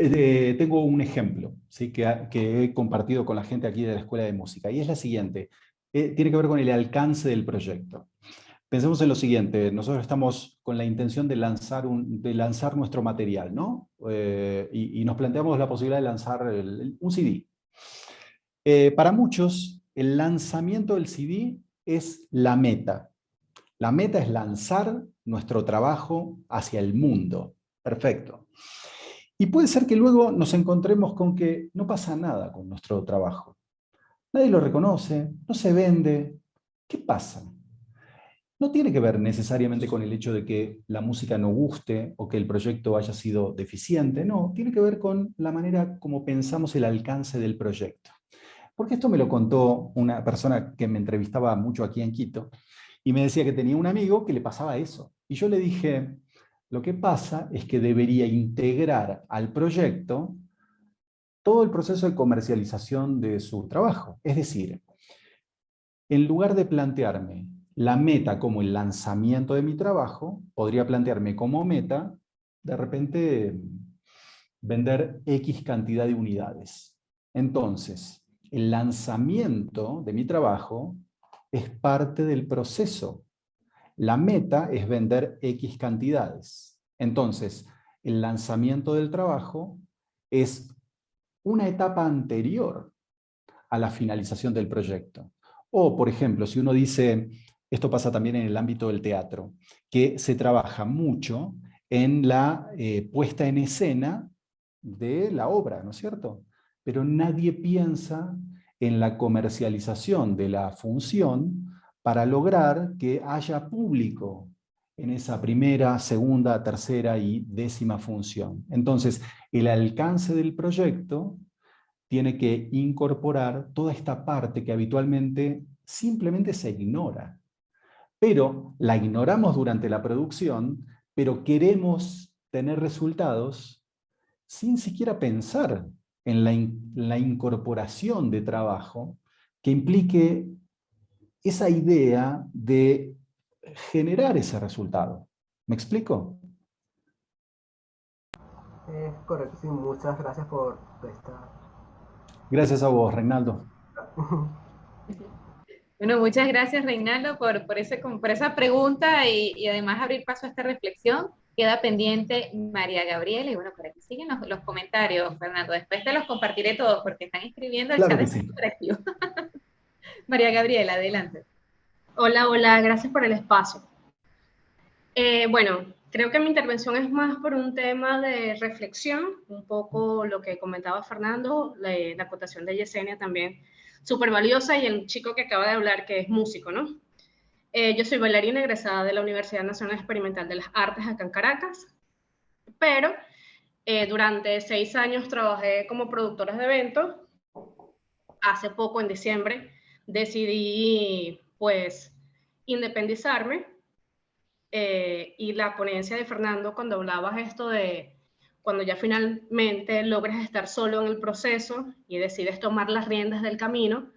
tengo un ejemplo, ¿sí? que he compartido con la gente aquí de la Escuela de Música, y es la siguiente. Tiene que ver con el alcance del proyecto. Pensemos en lo siguiente, nosotros estamos con la intención de lanzar nuestro material, ¿no? Y nos planteamos la posibilidad de lanzar un CD. Para muchos, el lanzamiento del CD es la meta. La meta es lanzar nuestro trabajo hacia el mundo. Perfecto. Y puede ser que luego nos encontremos con que no pasa nada con nuestro trabajo. Nadie lo reconoce, no se vende. ¿Qué pasa? No tiene que ver necesariamente con el hecho de que la música no guste o que el proyecto haya sido deficiente, no, tiene que ver con la manera como pensamos el alcance del proyecto. Porque esto me lo contó una persona que me entrevistaba mucho aquí en Quito, y me decía que tenía un amigo que le pasaba eso. Y yo le dije, lo que pasa es que debería integrar al proyecto todo el proceso de comercialización de su trabajo. Es decir, en lugar de plantearme la meta como el lanzamiento de mi trabajo, podría plantearme como meta, de repente, vender X cantidad de unidades. Entonces, el lanzamiento de mi trabajo es parte del proceso. La meta es vender X cantidades. Entonces, el lanzamiento del trabajo es una etapa anterior a la finalización del proyecto. O, por ejemplo, si uno dice, esto pasa también en el ámbito del teatro, que se trabaja mucho en la puesta en escena de la obra, ¿no es cierto? Pero nadie piensa en la comercialización de la función para lograr que haya público en esa primera, segunda, tercera y 10ª función. Entonces, el alcance del proyecto tiene que incorporar toda esta parte que habitualmente simplemente se ignora. pero la ignoramos durante la producción, pero queremos tener resultados sin siquiera pensar en la incorporación de trabajo que implique esa idea de generar ese resultado. ¿Me explico?
Correcto, sí, muchas gracias por esta...
Gracias a vos, Reinaldo.
Bueno, muchas gracias, Reinaldo, por esa pregunta y además abrir paso a esta reflexión. Queda pendiente María Gabriela, y bueno, por aquí siguen los comentarios, Fernando. Después te los compartiré todos porque están escribiendo el
Claro
chat
que sí.
interactivo. María Gabriela, adelante.
Hola, hola, gracias por el espacio. Bueno, creo que mi intervención es más por un tema de reflexión, un poco lo que comentaba Fernando, la acotación de Yesenia también, súper valiosa, y el chico que acaba de hablar que es músico, ¿no? Yo soy bailarina egresada de la Universidad Nacional Experimental de las Artes acá en Caracas, pero durante 6 años trabajé como productora de eventos. Hace poco, en diciembre, decidí, pues, independizarme, y la ponencia de Fernando, cuando hablabas esto de cuando ya finalmente logras estar solo en el proceso y decides tomar las riendas del camino,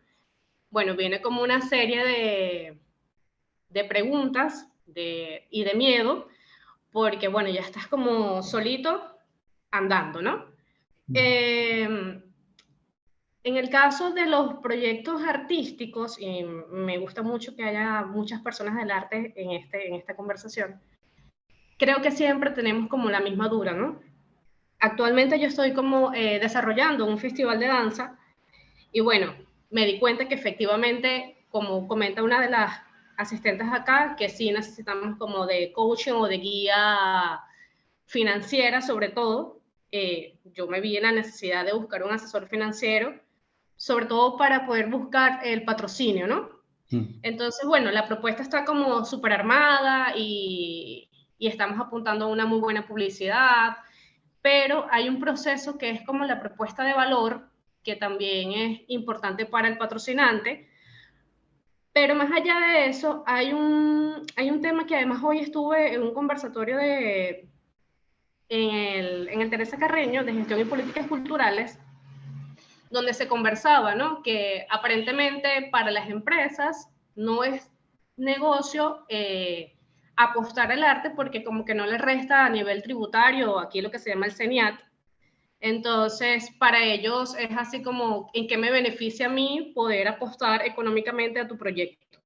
bueno, viene como una serie de preguntas y de miedo, porque, bueno, ya estás como solito andando, ¿no? En el caso de los proyectos artísticos, y me gusta mucho que haya muchas personas del arte en esta conversación, creo que siempre tenemos como la misma dura, ¿no? Actualmente yo estoy como desarrollando un festival de danza, y bueno, me di cuenta que efectivamente, como comenta una de las asistentes acá, que sí necesitamos como de coaching o de guía financiera sobre todo. Yo me vi en la necesidad de buscar un asesor financiero, sobre todo para poder buscar el patrocinio, ¿no? Entonces, bueno, la propuesta está como súper armada y estamos apuntando a una muy buena publicidad, pero hay un proceso que es como la propuesta de valor, que también es importante para el patrocinante. Pero más allá de eso, hay un tema que además hoy estuve en un conversatorio en el Teresa Carreño de Gestión y Políticas Culturales, donde se conversaba, ¿no? Que aparentemente para las empresas no es negocio apostar al arte porque como que no le resta a nivel tributario, aquí lo que se llama el CENIAT. Entonces, para ellos es así como, ¿en qué me beneficia a mí poder apostar económicamente a tu proyecto?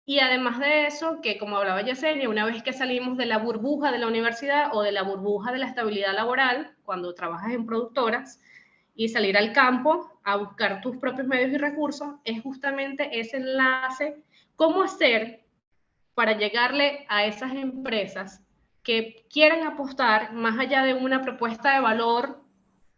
Y además de eso, que como hablaba Yesenia, una vez que salimos de la burbuja de la universidad o de la burbuja de la estabilidad laboral, cuando trabajas en productoras, y salir al campo a buscar tus propios medios y recursos, es justamente ese enlace, cómo hacer para llegarle a esas empresas que quieren apostar más allá de una propuesta de valor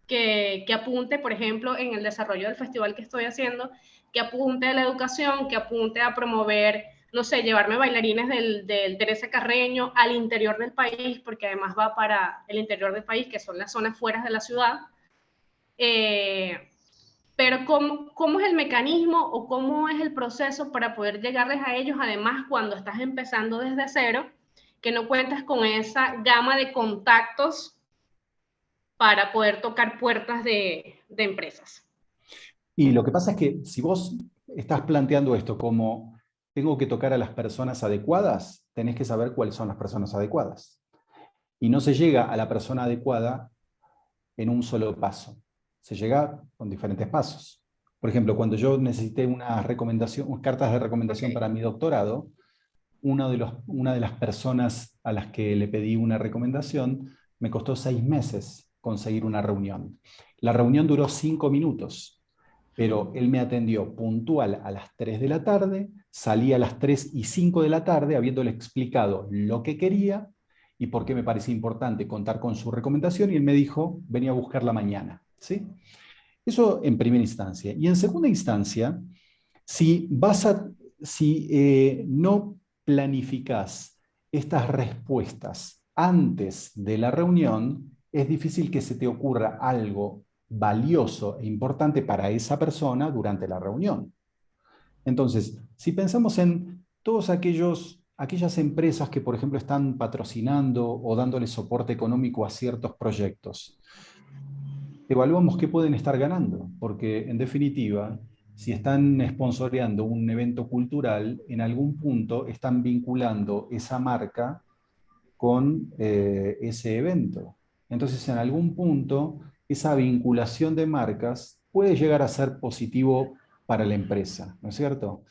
que apunte, por ejemplo, en el desarrollo del festival que estoy haciendo, que apunte a la educación, que apunte a promover, no sé, llevarme bailarines del Teresa Carreño al interior del país, porque además va para el interior del país, que son las zonas fuera de la ciudad. Pero ¿cómo es el mecanismo o cómo es el proceso para poder llegarles a ellos, además cuando estás empezando desde cero, que no cuentas con esa gama de contactos para poder tocar puertas de empresas?
Y lo que pasa es que si vos estás planteando esto como tengo que tocar a las personas adecuadas, tenés que saber cuáles son las personas adecuadas. Y no se llega a la persona adecuada en un solo paso. Se llega con diferentes pasos. Por ejemplo, cuando yo necesité unas cartas de recomendación para mi doctorado, una de las personas a las que le pedí una recomendación me costó 6 meses conseguir una reunión. La reunión duró 5 minutos, pero él me atendió puntual a las 3 de la tarde, salí a las 3:05 de la tarde habiéndole explicado lo que quería y por qué me parecía importante contar con su recomendación, y él me dijo, venía a buscarla mañana. ¿Sí? Eso en primera instancia. Y en segunda instancia, si no planificás estas respuestas antes de la reunión, es difícil que se te ocurra algo valioso e importante para esa persona durante la reunión. Entonces, si pensamos en todos aquellos aquellas empresas que, por ejemplo, están patrocinando o dándole soporte económico a ciertos proyectos. Evaluamos qué pueden estar ganando, porque en definitiva, si están sponsoreando un evento cultural, en algún punto están vinculando esa marca con ese evento. Entonces, en algún punto, esa vinculación de marcas puede llegar a ser positivo para la empresa, ¿no es cierto?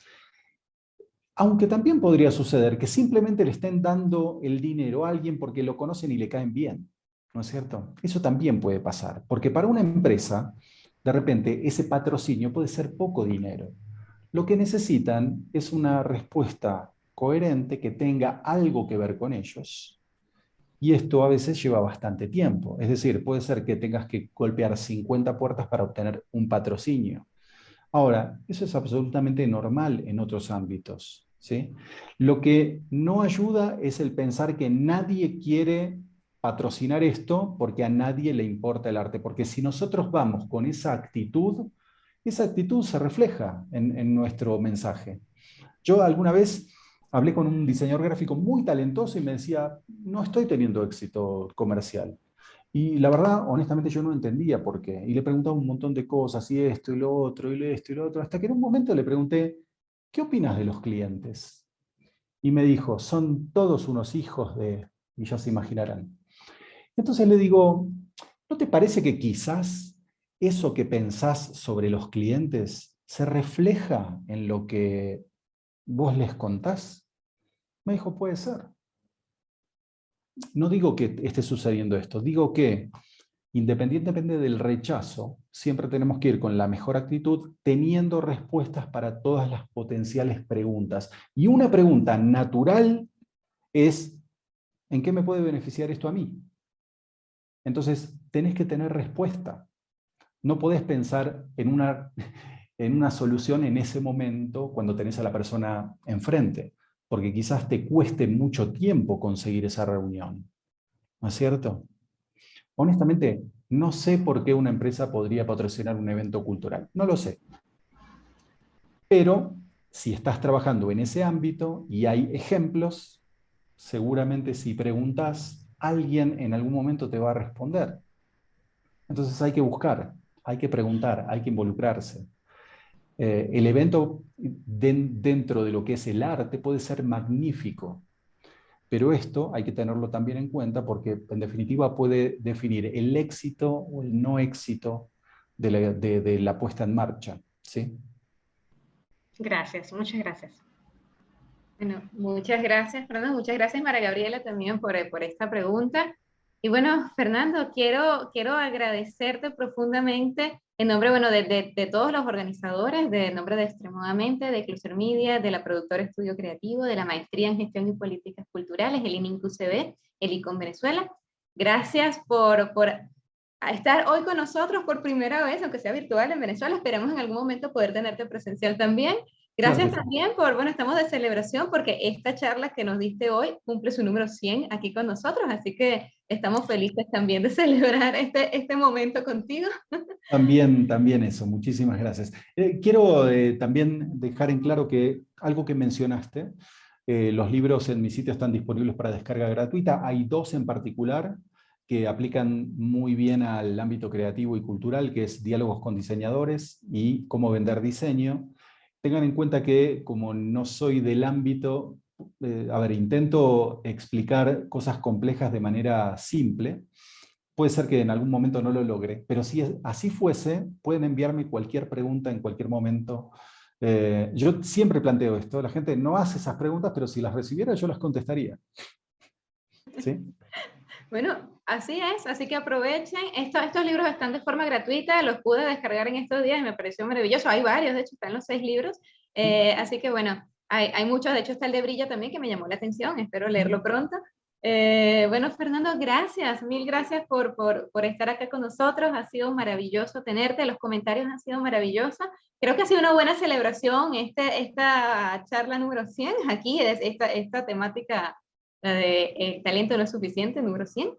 Aunque también podría suceder que simplemente le estén dando el dinero a alguien porque lo conocen y le caen bien, ¿no es cierto? Eso también puede pasar, porque para una empresa, de repente, ese patrocinio puede ser poco dinero. Lo que necesitan es una respuesta coherente que tenga algo que ver con ellos. Y esto a veces lleva bastante tiempo. Es decir, puede ser que tengas que golpear 50 puertas para obtener un patrocinio. Ahora, eso es absolutamente normal en otros ámbitos, ¿sí? Lo que no ayuda es el pensar que nadie quiere patrocinar esto porque a nadie le importa el arte. Porque si nosotros vamos con esa actitud se refleja en nuestro mensaje. Yo alguna vez hablé con un diseñador gráfico muy talentoso y me decía, no estoy teniendo éxito comercial. Y la verdad, honestamente, yo no entendía por qué. Y le preguntaba un montón de cosas, y esto, y lo otro, y esto, y lo otro, hasta que en un momento le pregunté, ¿qué opinas de los clientes? Y me dijo, son todos unos hijos de... Y ya se imaginarán. Entonces le digo, ¿no te parece que quizás eso que pensás sobre los clientes se refleja en lo que vos les contás? Me dijo, puede ser. No digo que esté sucediendo esto, digo que independientemente del rechazo, siempre tenemos que ir con la mejor actitud, teniendo respuestas para todas las potenciales preguntas. Y una pregunta natural es, ¿en qué me puede beneficiar esto a mí? Entonces, tenés que tener respuesta. No podés pensar en una solución en ese momento cuando tenés a la persona enfrente, porque quizás te cueste mucho tiempo conseguir esa reunión. ¿No es cierto? Honestamente, no sé por qué una empresa podría patrocinar un evento cultural. No lo sé. Pero si estás trabajando en ese ámbito y hay ejemplos, seguramente si preguntas, alguien en algún momento te va a responder. Entonces hay que buscar, hay que preguntar, hay que involucrarse. El evento dentro de lo que es el arte puede ser magnífico, pero esto hay que tenerlo también en cuenta porque en definitiva puede definir el éxito o el no éxito de la puesta en marcha, ¿sí?
Gracias, muchas gracias.
Bueno, muchas gracias, Fernando. Muchas gracias, María Gabriela, también por esta pregunta. Y bueno, Fernando, quiero agradecerte profundamente en nombre, bueno, de todos los organizadores, en nombre de Extremodamente, de Cluster Media, de la productora Estudio Creativo, de la Maestría en Gestión y Políticas Culturales, el ININC-UCB, el ICOM Venezuela. Gracias por estar hoy con nosotros por primera vez, aunque sea virtual en Venezuela. Esperamos en algún momento poder tenerte presencial también. Gracias también bueno, estamos de celebración porque esta charla que nos diste hoy cumple su número 100 aquí con nosotros, así que estamos felices también de celebrar este momento contigo.
También eso, muchísimas gracias. Quiero también dejar en claro que algo que mencionaste, los libros en mi sitio están disponibles para descarga gratuita, hay dos en particular que aplican muy bien al ámbito creativo y cultural, que es Diálogos con diseñadores y Cómo vender diseño. Tengan en cuenta que como no soy del ámbito, intento explicar cosas complejas de manera simple. Puede ser que en algún momento no lo logre, pero si así fuese, pueden enviarme cualquier pregunta en cualquier momento. Yo siempre planteo esto, la gente no hace esas preguntas, pero si las recibiera yo las contestaría. ¿Sí?
Bueno, así es, así que aprovechen. Estos libros están de forma gratuita, los pude descargar en estos días y me pareció maravilloso. Hay varios, de hecho están los 6 libros, así que bueno, hay muchos, de hecho está el de Brilla también que me llamó la atención, espero leerlo pronto. Bueno, Fernando, gracias, mil gracias por estar acá con nosotros, ha sido maravilloso tenerte, los comentarios han sido maravillosos, creo que ha sido una buena celebración esta charla número 100, aquí es esta temática, la de talento no es suficiente, número 100.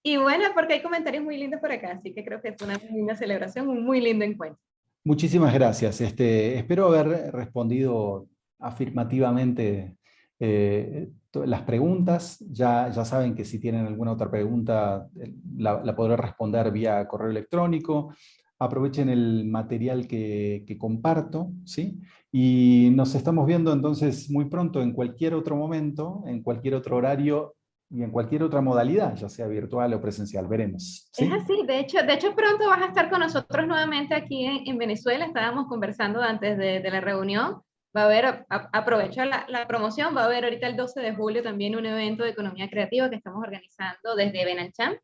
Y bueno, porque hay comentarios muy lindos por acá, así que creo que fue una muy linda celebración, un muy lindo encuentro.
Muchísimas gracias. Espero haber respondido afirmativamente las preguntas. Ya saben que si tienen alguna otra pregunta la podré responder vía correo electrónico. Aprovechen el material que comparto, ¿sí? Y nos estamos viendo entonces muy pronto, en cualquier otro momento, en cualquier otro horario y en cualquier otra modalidad, ya sea virtual o presencial. Veremos, ¿sí?
Es así, de hecho pronto vas a estar con nosotros nuevamente aquí en Venezuela. Estábamos conversando antes de la reunión. Va a haber, aprovecho la promoción, va a haber ahorita el 12 de julio también un evento de economía creativa que estamos organizando desde Benancham,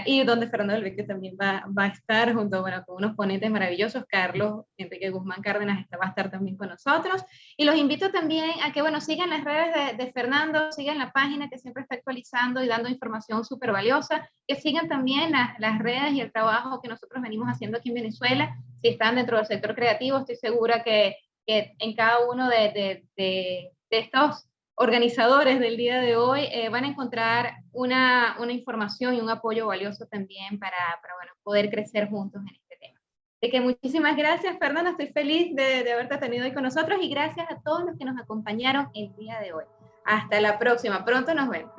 y donde Fernando del Vecchio también va a estar junto, bueno, con unos ponentes maravillosos. Carlos Enrique Guzmán Cárdenas va a estar también con nosotros. Y los invito también a que, bueno, sigan las redes de Fernando, sigan la página que siempre está actualizando y dando información súper valiosa, que sigan también las redes y el trabajo que nosotros venimos haciendo aquí en Venezuela. Si están dentro del sector creativo, estoy segura que en cada uno de estos organizadores del día de hoy van a encontrar una información y un apoyo valioso también para bueno, poder crecer juntos en este tema. Así que muchísimas gracias, Fernando. Estoy feliz de haberte tenido hoy con nosotros y gracias a todos los que nos acompañaron el día de hoy. Hasta la próxima. Pronto nos vemos.